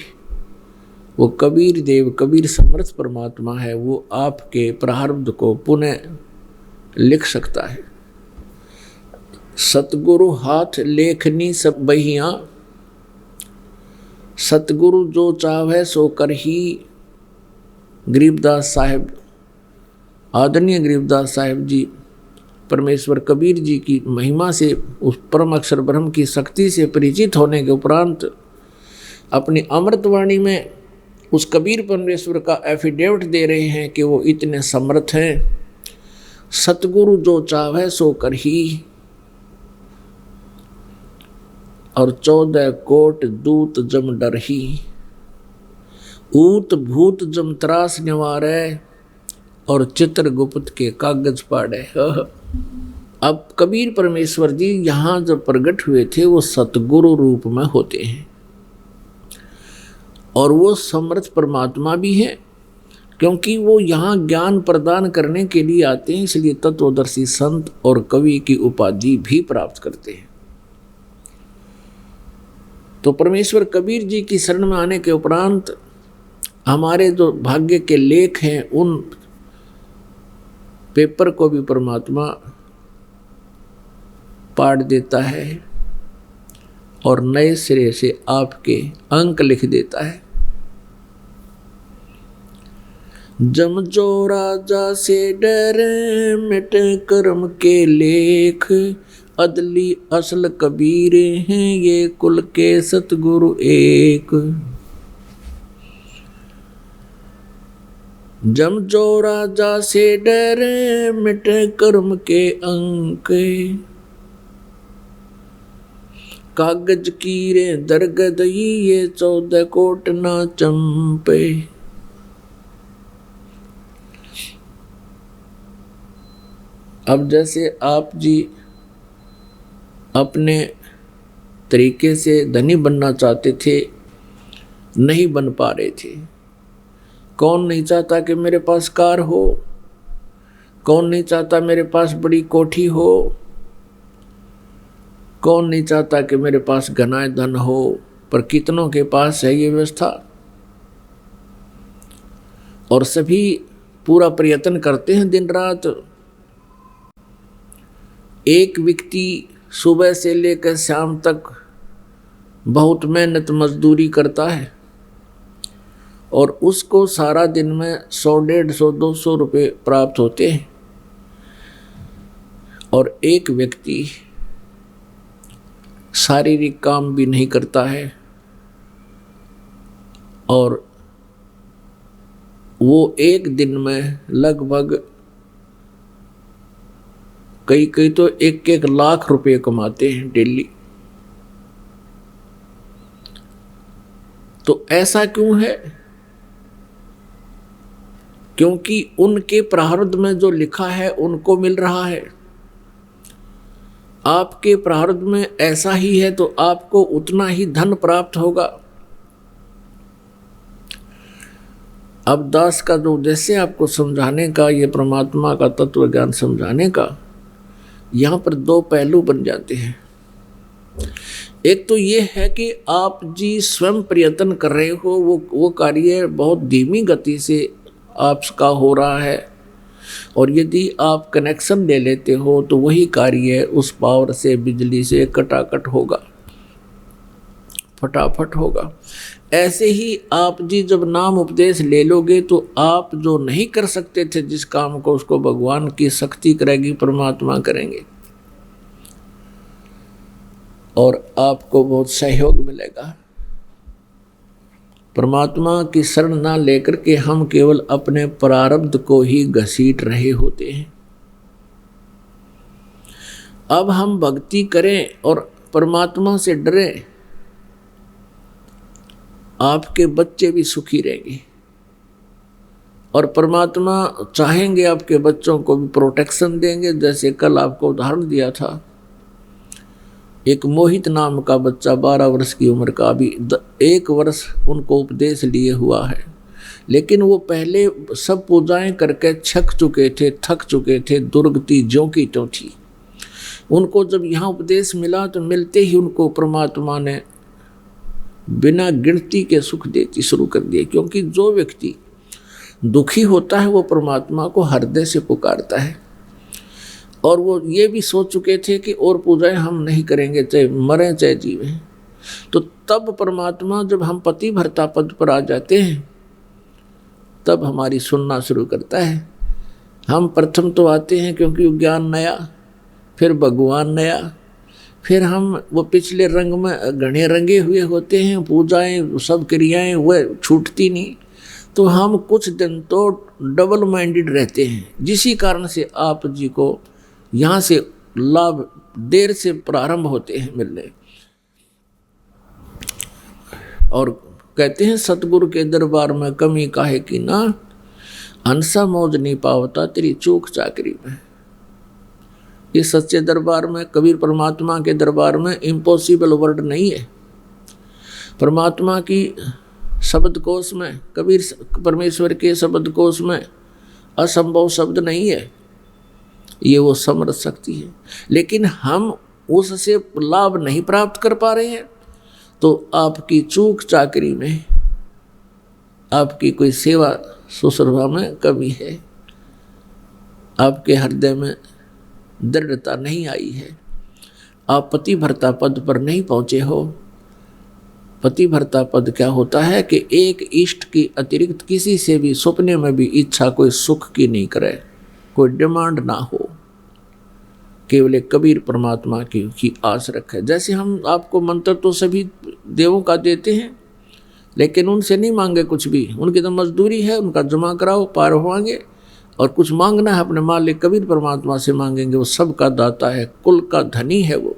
वो कबीर देव, कबीर समर्थ परमात्मा है, वो आपके प्रारब्ध को पुनः लिख सकता है। सतगुरु हाथ लेखनी सब बहियां, सतगुरु जो चाहे सो कर ही। गरीबदास साहिब, आदरणीय गरीबदास साहिब जी परमेश्वर कबीर जी की महिमा से, उस परम अक्षर ब्रह्म की शक्ति से परिचित होने के उपरांत अपनी अमृतवाणी में उस कबीर परमेश्वर का एफिडेविट दे रहे हैं कि वो इतने समर्थ हैं। सतगुरु जो चाहे सो कर ही, और 14 कोट दूत जम डर ही। ऊत भूत जम त्रास निवारे, और चित्रगुप्त के कागज पाड़े। अब कबीर परमेश्वर जी यहाँ जब प्रकट हुए थे वो सतगुरु रूप में होते हैं, और वो समर्थ परमात्मा भी हैं, क्योंकि वो यहाँ ज्ञान प्रदान करने के लिए आते हैं, इसलिए तत्वदर्शी संत और कवि की उपाधि भी प्राप्त करते हैं। तो परमेश्वर कबीर जी की शरण में आने के उपरांत हमारे जो भाग्य के लेख हैं उन पेपर को भी परमात्मा पाट देता है और नए सिरे से आपके अंक लिख देता है। जम जो राजा से डरे मिट कर्म के लेख, अदली असल कबीर हैं ये कुल के सतगुरु एक। जम जो राजा से डरे मिट कर्म के अंक, कागज कीरे दरगद ये 14 कोट ना चंपे। अब जैसे आप जी अपने तरीके से धनी बनना चाहते थे, नहीं बन पा रहे थे। कौन नहीं चाहता कि मेरे पास कार हो, कौन नहीं चाहता मेरे पास बड़ी कोठी हो, कौन नहीं चाहता कि मेरे पास घना धन हो, पर कितनों के पास है ये व्यवस्था। और सभी पूरा प्रयत्न करते हैं दिन रात। एक व्यक्ति सुबह से लेकर शाम तक बहुत मेहनत मजदूरी करता है और उसको सारा दिन में 100, 150, 200 रुपये प्राप्त होते हैं। और एक व्यक्ति शारीरिक काम भी नहीं करता है और वो एक दिन में लगभग कई तो 1-1 लाख रुपए कमाते हैं डेली। तो ऐसा क्यों है? क्योंकि उनके प्रारब्ध में जो लिखा है उनको मिल रहा है। आपके प्रारब्ध में ऐसा ही है तो आपको उतना ही धन प्राप्त होगा। अब दास का जो उद्देश्य आपको समझाने का, ये परमात्मा का तत्व ज्ञान समझाने का, यहाँ पर 2 पहलू बन जाते हैं। एक तो ये है कि आप जी स्वयं प्रयत्न कर रहे हो, वो कार्य बहुत धीमी गति से आपका हो रहा है, और यदि आप कनेक्शन ले लेते हो तो वही कार्य उस पावर से, बिजली से कटाकट होगा, फटाफट होगा। ऐसे ही आप जी जब नाम उपदेश ले लोगे तो आप जो नहीं कर सकते थे जिस काम को, उसको भगवान की शक्ति करेगी, परमात्मा करेंगे और आपको बहुत सहयोग मिलेगा। परमात्मा की शरण ना लेकर के हम केवल अपने प्रारब्ध को ही घसीट रहे होते हैं। अब हम भक्ति करें और परमात्मा से डरें, आपके बच्चे भी सुखी रहेंगे और परमात्मा चाहेंगे आपके बच्चों को भी प्रोटेक्शन देंगे। जैसे कल आपको उदाहरण दिया था, एक मोहित नाम का बच्चा 12 वर्ष की उम्र का, अभी 1 वर्ष उनको उपदेश लिए हुआ है, लेकिन वो पहले सब पूजाएं करके थक चुके थे, दुर्गति ज्यों की त्यों थी। उनको जब यहाँ उपदेश मिला तो मिलते ही उनको परमात्मा ने बिना गिनती के सुख देती शुरू कर दिए। क्योंकि जो व्यक्ति दुखी होता है वो परमात्मा को हृदय से पुकारता है, और वो ये भी सोच चुके थे कि और पूजाएं हम नहीं करेंगे, चाहे मरें चाहे जीवें। तो तब परमात्मा जब हम पति भर्ता पद पर आ जाते हैं तब हमारी सुनना शुरू करता है। हम प्रथम तो आते हैं क्योंकि ज्ञान नया, फिर भगवान नया, फिर हम वो पिछले रंग में घने रंगे हुए होते हैं, पूजाएं सब क्रियाएं वह छूटती नहीं, तो हम कुछ दिन तो डबल माइंडेड रहते हैं। जिसी कारण से आप जी को यहाँ से लाभ देर से प्रारंभ होते हैं मिलने। और कहते हैं सतगुरु के दरबार में कमी काहे की ना, हंसा मौज नहीं पावता तेरी चूक चाकरी में। इस सच्चे दरबार में, कबीर परमात्मा के दरबार में इम्पॉसिबल वर्ड नहीं है। परमात्मा की शब्द कोश में, कबीर परमेश्वर के शब्द कोश में असंभव शब्द नहीं है, ये वो समर्थ शक्ति है। लेकिन हम उससे लाभ नहीं प्राप्त कर पा रहे हैं, तो आपकी चूक चाकरी में, आपकी कोई सेवा शुश्रूषा में कमी है, आपके हृदय में दृढ़ता नहीं आई है, आप पतिव्रता पद पर नहीं पहुंचे हो। पतिव्रता पद क्या होता है कि एक इष्ट की अतिरिक्त किसी से भी सपने में भी इच्छा कोई सुख की नहीं करे, कोई डिमांड ना हो, केवल एक कबीर परमात्मा की आस रखे। जैसे हम आपको मंत्र तो सभी देवों का देते हैं, लेकिन उनसे नहीं मांगे कुछ भी, उनकी तो मजदूरी है, उनका जमा कराओ पार होंगे। और कुछ मांगना है अपने मालिक कबीर परमात्मा से मांगेंगे, वो सबका दाता है, कुल का धनी है, वो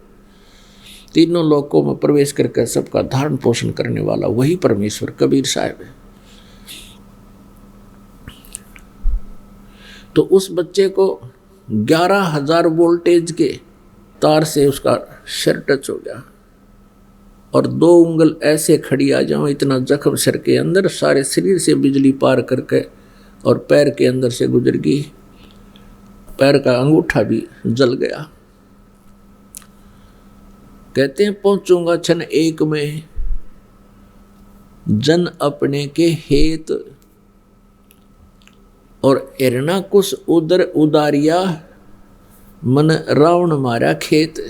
तीनों लोकों में प्रवेश करके सबका धारण पोषण करने वाला वही परमेश्वर कबीर साहब है। तो उस बच्चे को 11,000 वोल्टेज के तार से उसका सिर टच हो गया और 2 उंगल ऐसे खड़ी आ जाओ, इतना जख्म सिर के अंदर, सारे शरीर से बिजली पार करके और पैर के अंदर से गुजर गई, पैर का अंगूठा भी जल गया। कहते हैं पहुंचूंगा क्षण एक में जन अपने के हेत, और एरना कुश उदर उदारिया मन रावण मारा खेत।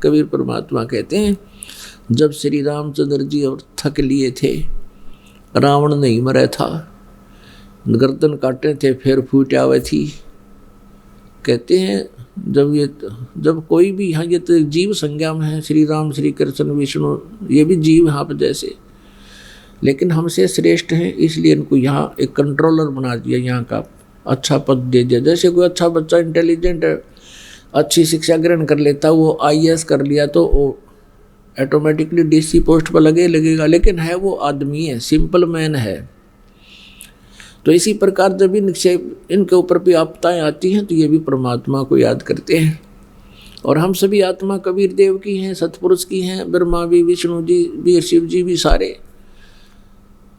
कबीर परमात्मा कहते हैं जब श्री रामचंद्र जी और थक लिए थे, रावण नहीं मरा था, गर्दन काटे थे फिर फूट आवे थी। कहते हैं जब कोई भी, यहाँ ये तो जीव संज्ञा में है, श्री राम श्री कृष्ण विष्णु ये भी जीव हैं आप जैसे, लेकिन हमसे श्रेष्ठ हैं, इसलिए इनको यहाँ एक कंट्रोलर बना दिया, यहाँ का अच्छा पद दे दिया। जैसे कोई अच्छा बच्चा इंटेलिजेंट है, अच्छी शिक्षा ग्रहण कर लेता, वो IAS कर लिया तो वो ऑटोमेटिकली DC पोस्ट पर लगेगा, लेकिन है वो आदमी है, सिंपल मैन है। तो इसी प्रकार जब इनके ऊपर भी आपदाएं आती हैं तो ये भी परमात्मा को याद करते हैं। और हम सभी आत्मा कबीर देव की हैं, सतपुरुष की हैं, ब्रह्मा भी, विष्णु जी भी, शिव जी भी सारे।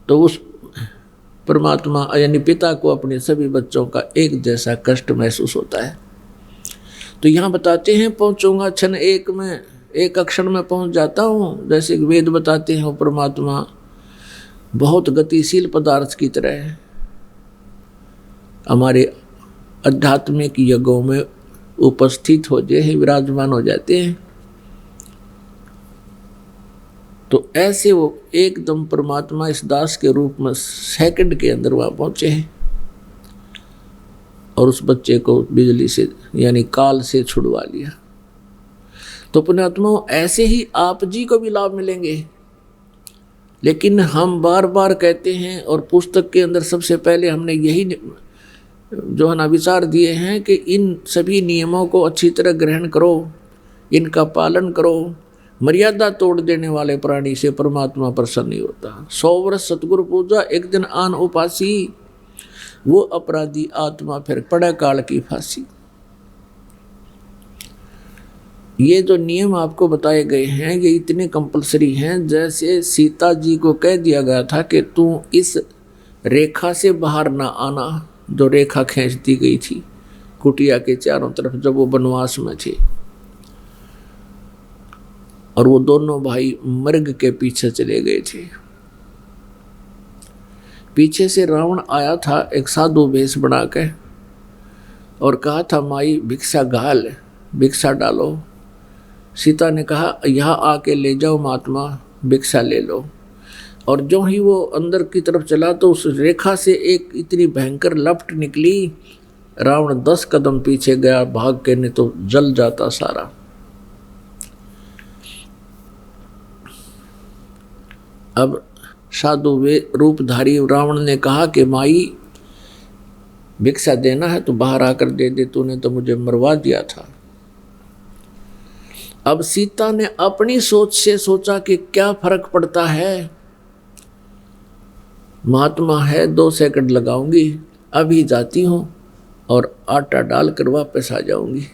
तो उस परमात्मा यानी पिता को अपने सभी बच्चों का एक जैसा कष्ट महसूस होता है। तो यहाँ बताते हैं पहुँचूंगा क्षण एक में, एक अक्षर में पहुँच जाता हूँ। जैसे वेद बताते हैं वो परमात्मा बहुत गतिशील पदार्थ की तरह है, हमारे आध्यात्मिक यज्ञों में उपस्थित हो जाए, विराजमान हो जाते हैं। तो ऐसे वो एकदम परमात्मा इस दास के रूप में सेकंड के अंदर वहाँ पहुँचे हैं और उस बच्चे को बिजली से यानी काल से छुड़वा लिया। तो पुण्यात्माओं ऐसे ही आप जी को भी लाभ मिलेंगे। लेकिन हम बार बार कहते हैं और पुस्तक के अंदर सबसे पहले हमने यही जो है ना विचार दिए हैं कि इन सभी नियमों को अच्छी तरह ग्रहण करो, इनका पालन करो। मर्यादा तोड़ देने वाले प्राणी से परमात्मा प्रसन्न नहीं होता। 100 वर्ष सतगुरु पूजा, एक दिन आन उपासी, वो अपराधी आत्मा फिर पड़ा काल की फांसी। ये जो नियम आपको बताए गए हैं ये इतने कंपलसरी हैं, जैसे सीता जी को कह दिया गया था कि तू इस रेखा से बाहर ना आना, जो रेखा खींच दी गई थी कुटिया के चारों तरफ जब वो वनवास में थे। और वो दोनों भाई मृग के पीछे चले गए थे। पीछे से रावण आया था एक साधु वेश बना के और कहा था माई भिक्षा घाल, भिक्षा डालो। सीता ने कहा यहाँ आके ले जाओ महात्मा, भिक्षा ले लो। और जो ही वो अंदर की तरफ चला तो उस रेखा से एक इतनी भयंकर लपट निकली, रावण 10 कदम पीछे गया भाग के, नहीं तो जल जाता सारा। अब साधु वे रूपधारी रावण ने कहा कि माई भिक्षा देना है तो बाहर आकर दे दे, तूने तो मुझे मरवा दिया था। अब सीता ने अपनी सोच से सोचा कि क्या फर्क पड़ता है, महात्मा है 2 सेकंड लगाऊंगी, अभी जाती हूं और आटा डालकर वापस आ जाऊंगी।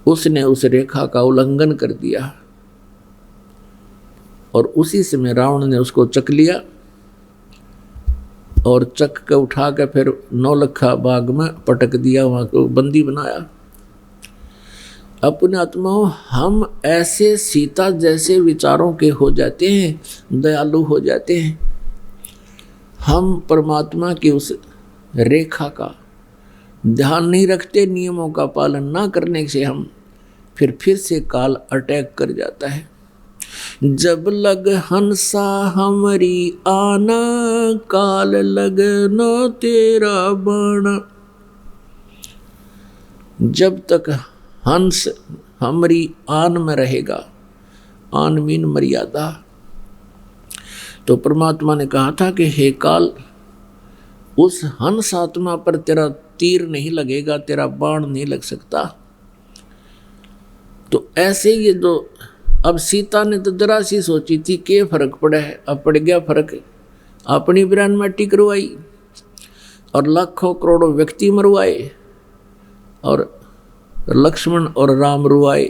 उसने उस रेखा का उल्लंघन कर दिया और उसी समय रावण ने उसको चक लिया और चक के उठा के फिर नौलखा बाग में पटक दिया, वहां को बंदी बनाया। अपने आत्माओं, हम ऐसे सीता जैसे विचारों के हो जाते हैं, दयालु हो जाते हैं। हम परमात्मा की उस रेखा का ध्यान नहीं रखते, नियमों का पालन ना करने से हम फिर से काल अटैक कर जाता है। जब लग हंसा हमारी आना, काल लगनो तेरा बाणा। जब तक हंस हमारी आन में रहेगा, आन मीन मर्यादा, तो परमात्मा ने कहा था कि हे काल, उस हंस आत्मा पर तेरा तीर नहीं लगेगा, तेरा बाण नहीं लग सकता। तो ऐसे ये जो अब सीता ने तो जरा सी सोची थी कि फर्क पड़ा है, अब पड़ गया फर्क। अपनी बिरान माटी करवाई और लाखों करोड़ों व्यक्ति मरवाए और लक्ष्मण और राम रुआए।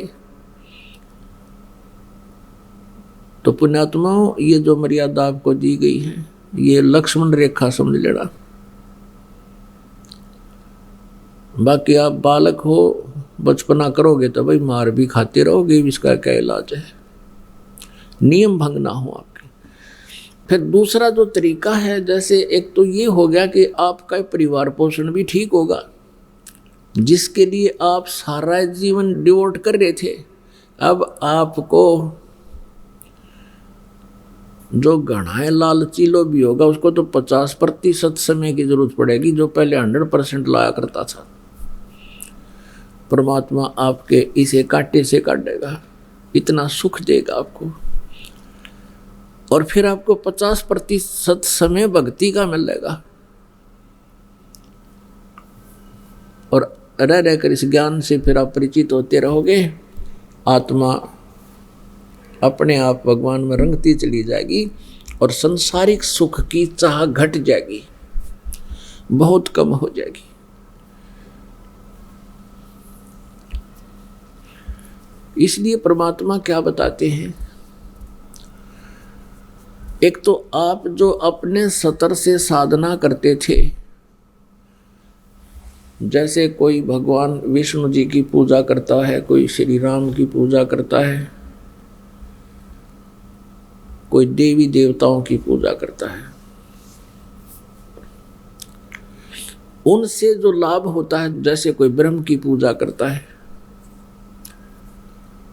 तो पुण्यात्माओं, ये जो मर्यादा आपको दी गई है, ये लक्ष्मण रेखा समझ लेना। बाकी आप बालक हो, बचपना करोगे तो भाई मार भी खाते रहोगे, इसका क्या इलाज है, नियम भंग ना हो आपके। फिर दूसरा जो तरीका है, जैसे एक तो ये हो गया कि आपका परिवार पोषण भी ठीक होगा, जिसके लिए आप सारा जीवन डिवोट कर रहे थे। अब आपको जो घना लालची लो भी होगा, उसको तो 50% समय की जरूरत पड़ेगी, जो पहले 100% लाया करता था। परमात्मा आपके इसे कांटे से काट देगा, इतना सुख देगा आपको, और फिर आपको 50% समय भक्ति का मिलेगा। और रह रहकर इस ज्ञान से फिर आप परिचित होते रहोगे। आत्मा अपने आप भगवान में रंगती चली जाएगी और संसारिक सुख की चाह घट जाएगी, बहुत कम हो जाएगी। इसलिए परमात्मा क्या बताते हैं, एक तो आप जो अपने सतर से साधना करते थे, जैसे कोई भगवान विष्णु जी की पूजा करता है, कोई श्री राम की पूजा करता है, कोई देवी देवताओं की पूजा करता है, उनसे जो लाभ होता है, जैसे कोई ब्रह्म की पूजा करता है,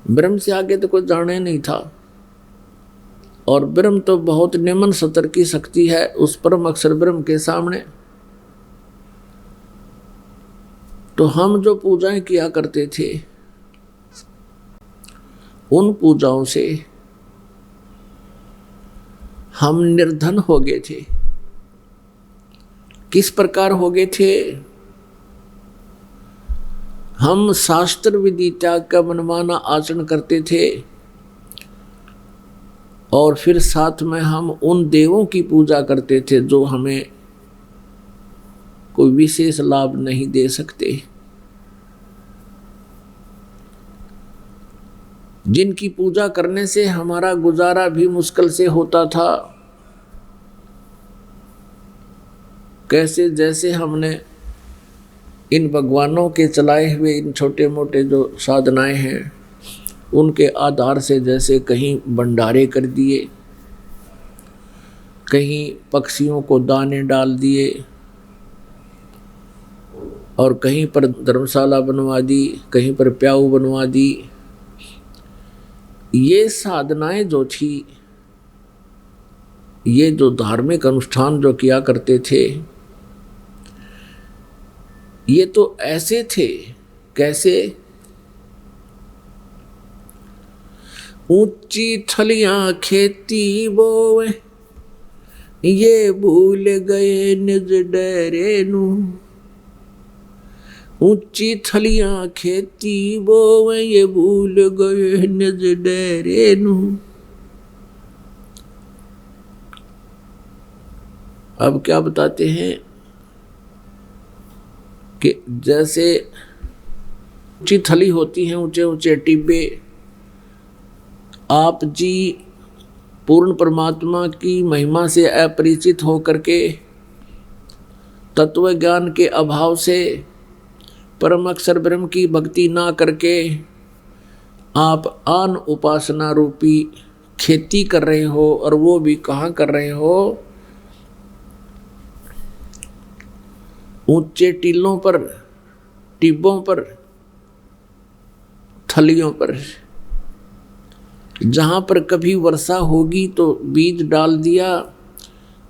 ब्रह्म से आगे तो कोई जाने नहीं था, और ब्रह्म तो बहुत निम्न सतर की शक्ति है उस परम अक्षर ब्रह्म के सामने। तो हम जो पूजाएं किया करते थे, उन पूजाओं से हम निर्धन हो गए थे। किस प्रकार हो गए थे? हम शास्त्र विधि त्याग का मनमाना आचरण करते थे, और फिर साथ में हम उन देवों की पूजा करते थे जो हमें कोई विशेष लाभ नहीं दे सकते, जिनकी पूजा करने से हमारा गुजारा भी मुश्किल से होता था। कैसे? जैसे हमने इन भगवानों के चलाए हुए इन छोटे मोटे जो साधनाएं हैं, उनके आधार से जैसे कहीं भंडारे कर दिए, कहीं पक्षियों को दाने डाल दिए, और कहीं पर धर्मशाला बनवा दी, कहीं पर प्याऊ बनवा दी। ये साधनाएं जो थी, ये जो धार्मिक अनुष्ठान जो किया करते थे, ये तो ऐसे थे। कैसे? ऊंची थलियां खेती बोवे, ये भूल गए निज डेरे नू। ऊंची थलियां खेती बोवे, ये भूल गए निज डेरे नू। अब क्या बताते हैं कि जैसे ऊंची थली होती हैं, ऊंचे ऊंचे टिब्बे, आप जी पूर्ण परमात्मा की महिमा से अपरिचित होकर के, तत्व ज्ञान के अभाव से, परम अक्षर ब्रह्म की भक्ति ना करके आप आन उपासना रूपी खेती कर रहे हो, और वो भी कहाँ कर रहे हो? ऊंचे टीलों पर, टिब्बों पर, थलियों पर, जहाँ पर कभी वर्षा होगी तो बीज डाल दिया,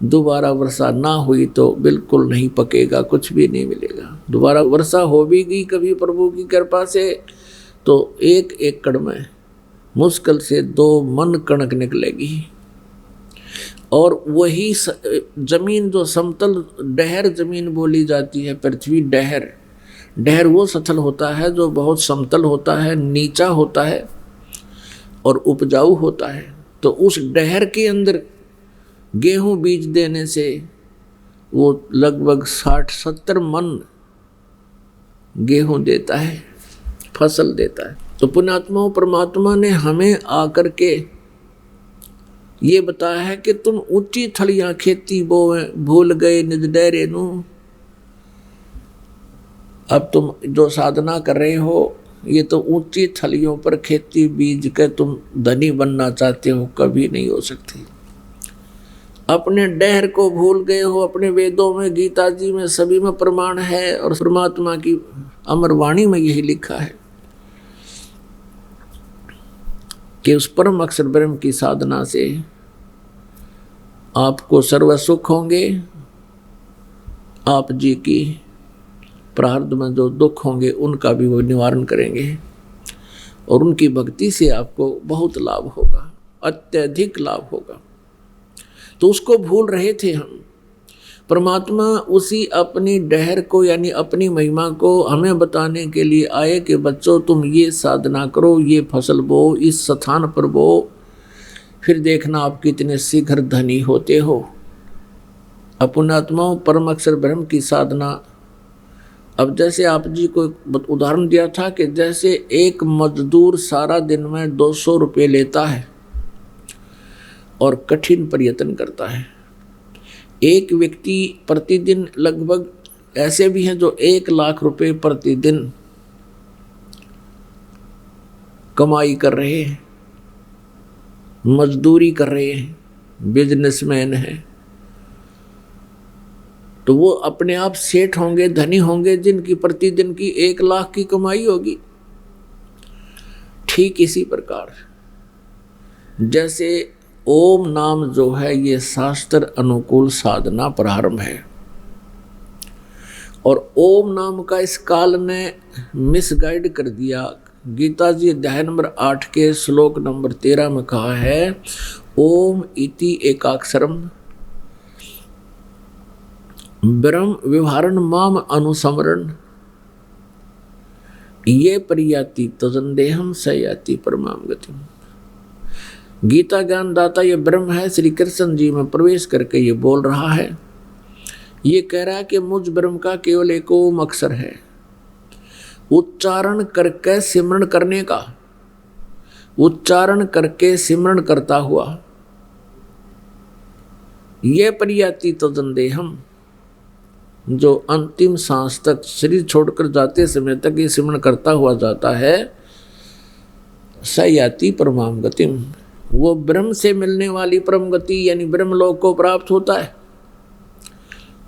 दोबारा वर्षा ना हुई तो बिल्कुल नहीं पकेगा, कुछ भी नहीं मिलेगा। दोबारा वर्षा हो भी गई कभी प्रभु की कृपा से तो 1 एकड़ में मुश्किल से 2 मन कणक निकलेगी। और वही जमीन जो समतल डहर जमीन बोली जाती है, पृथ्वी डहर, डहर वो सतल होता है जो बहुत समतल होता है, नीचा होता है और उपजाऊ होता है। तो उस डहर के अंदर गेहूं बीज देने से वो लगभग 60-70 मन गेहूं देता है, फसल देता है। तो पुण्यात्माओं, परमात्मा ने हमें आकर के ये बताया है कि तुम ऊंची थलियां खेती बोए, भूल गए निज डेरे नू। अब तुम जो साधना कर रहे हो, ये तो ऊंची थलियों पर खेती बीज के तुम धनी बनना चाहते हो, कभी नहीं हो सकती। अपने डहर को भूल गए हो। अपने वेदों में, गीता जी में, सभी में प्रमाण है, और परमात्मा की अमर वाणी में यही लिखा है कि उस परम अक्षर ब्रह्म की साधना से आपको सर्व सुख होंगे। आप जी की प्रारब्ध में जो दुख होंगे उनका भी वो निवारण करेंगे, और उनकी भक्ति से आपको बहुत लाभ होगा, अत्यधिक लाभ होगा। तो उसको भूल रहे थे हम। परमात्मा उसी अपनी डहर को, यानी अपनी महिमा को हमें बताने के लिए आए कि बच्चों तुम ये साधना करो, ये फसल बो, इस स्थान पर बो, फिर देखना आप कितने शीघ्र धनी होते हो। पुण्यात्माओं, परम अक्षर ब्रह्म की साधना, अब जैसे आप जी को उदाहरण दिया था कि जैसे एक मजदूर सारा दिन में 200 रुपये लेता है और कठिन प्रयत्न करता है। एक व्यक्ति प्रतिदिन लगभग ऐसे भी हैं जो 1 लाख रुपए प्रतिदिन कमाई कर रहे हैं, मजदूरी कर रहे हैं, बिजनेसमैन हैं। तो वो अपने आप सेठ होंगे, धनी होंगे, जिनकी प्रतिदिन की 1 लाख की कमाई होगी। ठीक इसी प्रकार जैसे ओम नाम जो है ये शास्त्र अनुकूल साधना प्रारंभ है, और ओम नाम का इस काल ने मिसगाइड कर दिया। गीता जी अध्याय नंबर 8 के श्लोक नंबर 13 में कहा है, ओम इति एकाक्षरम ब्रह्म व्यवहारण माम अनुसमरण ये परियाति तजंदेहम सयाति परमाम गति। गीता ज्ञान दाता ये ब्रह्म है, श्री कृष्ण जी में प्रवेश करके ये बोल रहा है। ये कह रहा है कि मुझ ब्रह्म का केवल एक ओम अक्षर है। उच्चारण करके सिमरण करने का, उच्चारण करके सिमरण करता हुआ ये परियाति तजंदेहम, जो अंतिम सांस तक, शरीर छोड़कर जाते समय तक ये सिमरण करता हुआ जाता है, सयाति परमाम गतिम, वो ब्रह्म से मिलने वाली परम गति यानी ब्रह्मलोक को प्राप्त होता है,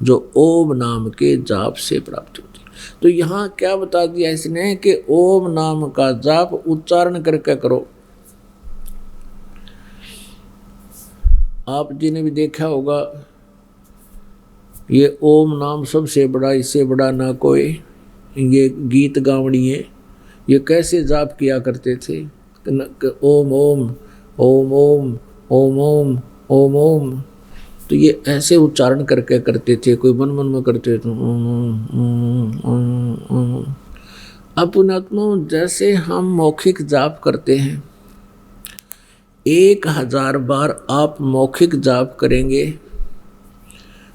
जो ओम नाम के जाप से प्राप्त होती है। तो यहाँ क्या बता दिया इसने कि ओम नाम का जाप उच्चारण करके करो। आप जी ने भी देखा होगा, ये ओम नाम सबसे बड़ा, इससे बड़ा ना कोई। ये गीत गावड़िए ये कैसे जाप किया करते थे, ओम ओम ओम ओम ओम ओम ओम ओम, तो ये ऐसे उच्चारण करके करते थे, कोई मन मन में करते थे। अब पुण्यात्मा, जैसे हम मौखिक जाप करते हैं, 1000 बार आप मौखिक जाप करेंगे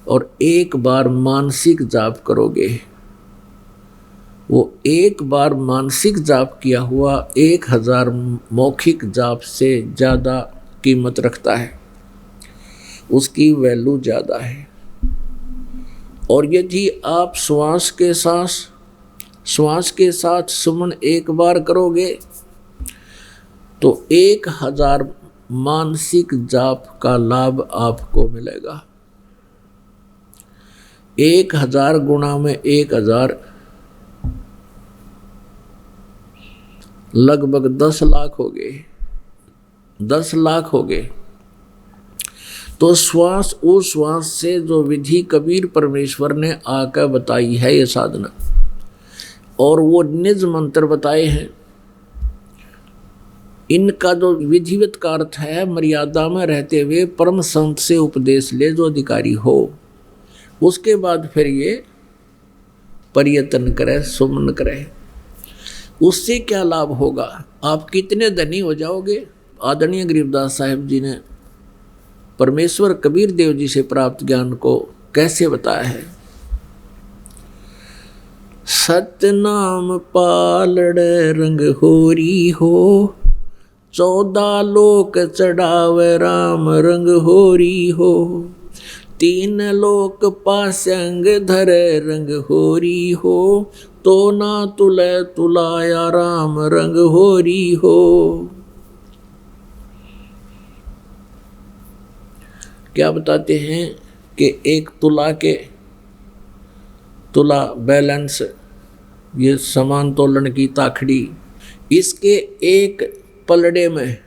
और 1 बार मानसिक जाप करोगे, वो 1 बार मानसिक जाप किया हुआ 1000 मौखिक जाप से ज़्यादा कीमत रखता है। उसकी वैल्यू ज़्यादा है। और यदि आप श्वास के साथ सुमन एक बार करोगे तो 1000 मानसिक जाप का लाभ आपको मिलेगा। 1000 गुणा में 1000 लगभग 10 लाख हो गए। 10 लाख हो गए। तो श्वास उस श्वास से जो विधि कबीर परमेश्वर ने आकर बताई है ये साधना, और वो निज मंत्र बताए हैं, इनका जो विधिवत का अर्थ है मर्यादा में रहते हुए परम संत से उपदेश ले जो अधिकारी हो, उसके बाद फिर ये प्रयत्न करे, सुमन करे। उससे क्या लाभ होगा? आप कितने धनी हो जाओगे। आदरणीय गरीबदास साहिब जी ने परमेश्वर कबीर देव जी से प्राप्त ज्ञान को कैसे बताया है। सतनाम पालड़ रंग होरी हो, 14 लोक चढ़ावे राम रंग होरी हो, 3 लोक पासंग धरे रंग होरी हो, तो ना तुले तुलाया राम रंग होरी हो। क्या बताते हैं कि एक तुला बैलेंस, ये समान तोलन की ताखड़ी, इसके एक पलड़े में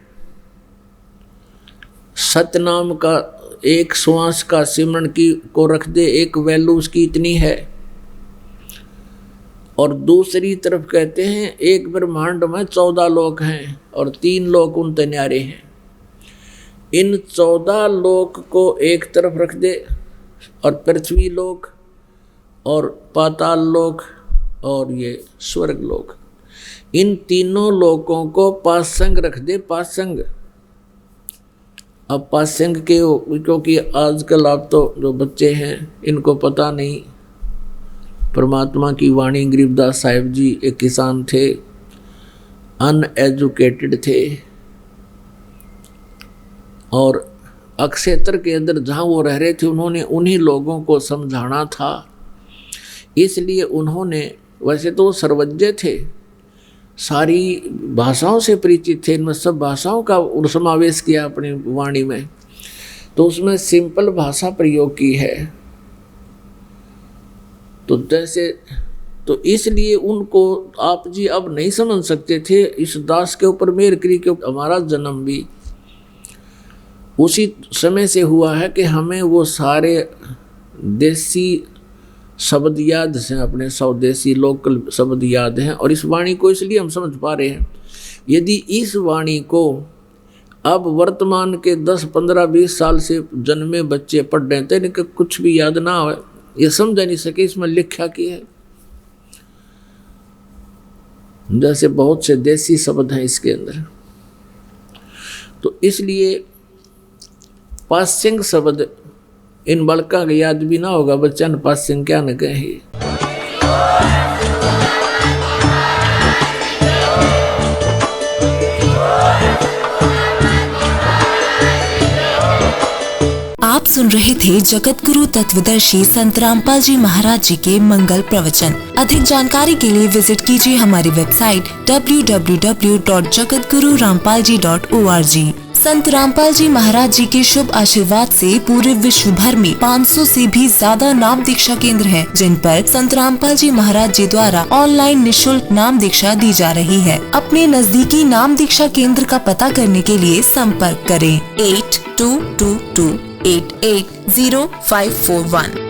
सतनाम का एक श्वास का सिमरन की को रख दे, एक वैल्यू उसकी इतनी है। और दूसरी तरफ कहते हैं एक ब्रह्मांड में 14 लोक हैं और 3 लोक उन न्यारे हैं। इन 14 लोक को एक तरफ रख दे और पृथ्वी लोक और पाताल लोक और ये स्वर्ग लोक, इन तीनों लोकों को पासंग रख दे। पासंग, अब पासंग के, क्योंकि आजकल आप तो जो बच्चे हैं इनको पता नहीं, परमात्मा की वाणी गरीबदास साहिब जी एक किसान थे, अनएजुकेटेड थे, और अक्षेत्र के अंदर जहाँ वो रह रहे थे उन्होंने उन्हीं लोगों को समझाना था। इसलिए उन्होंने, वैसे तो सर्वज्ञ थे, सारी भाषाओं से परिचित थे, इनमें सब भाषाओं का समावेश किया अपनी वाणी में, तो उसमें सिंपल भाषा प्रयोग की है। तो जैसे, तो इसलिए उनको आप जी अब नहीं समझ सकते थे। इस दास के ऊपर मेहर करी कि हमारा जन्म भी उसी समय से हुआ है कि हमें वो सारे देसी शब्द याद हैं, अपने स्वदेशी लोकल शब्द याद हैं, और इस वाणी को इसलिए हम समझ पा रहे हैं। यदि इस वाणी को अब वर्तमान के 10, 15, 20 साल से जन्मे बच्चे पढ़ रहे थे, इनका कुछ भी याद ना हो, ये समझ नहीं सके इसमें लिखा की है। जैसे बहुत से देसी शब्द हैं इसके अंदर, तो इसलिए पासिंग शब्द इन बालका का याद भी ना होगा, बच्चा ने पासिंग क्या न कहे। आप सुन रहे थे जगत गुरु तत्वदर्शी संत रामपाल जी महाराज जी के मंगल प्रवचन। अधिक जानकारी के लिए विजिट कीजिए हमारी वेबसाइट www.jagatgururampalji.org। संत रामपाल जी महाराज जी के शुभ आशीर्वाद से पूरे विश्व भर में 500 से भी ज्यादा नाम दीक्षा केंद्र हैं, जिन पर संत रामपाल जी महाराज जी द्वारा ऑनलाइन निशुल्क नाम दीक्षा दी जा रही है। अपने नजदीकी नाम दीक्षा केंद्र का पता करने के लिए संपर्क करें 8222880541।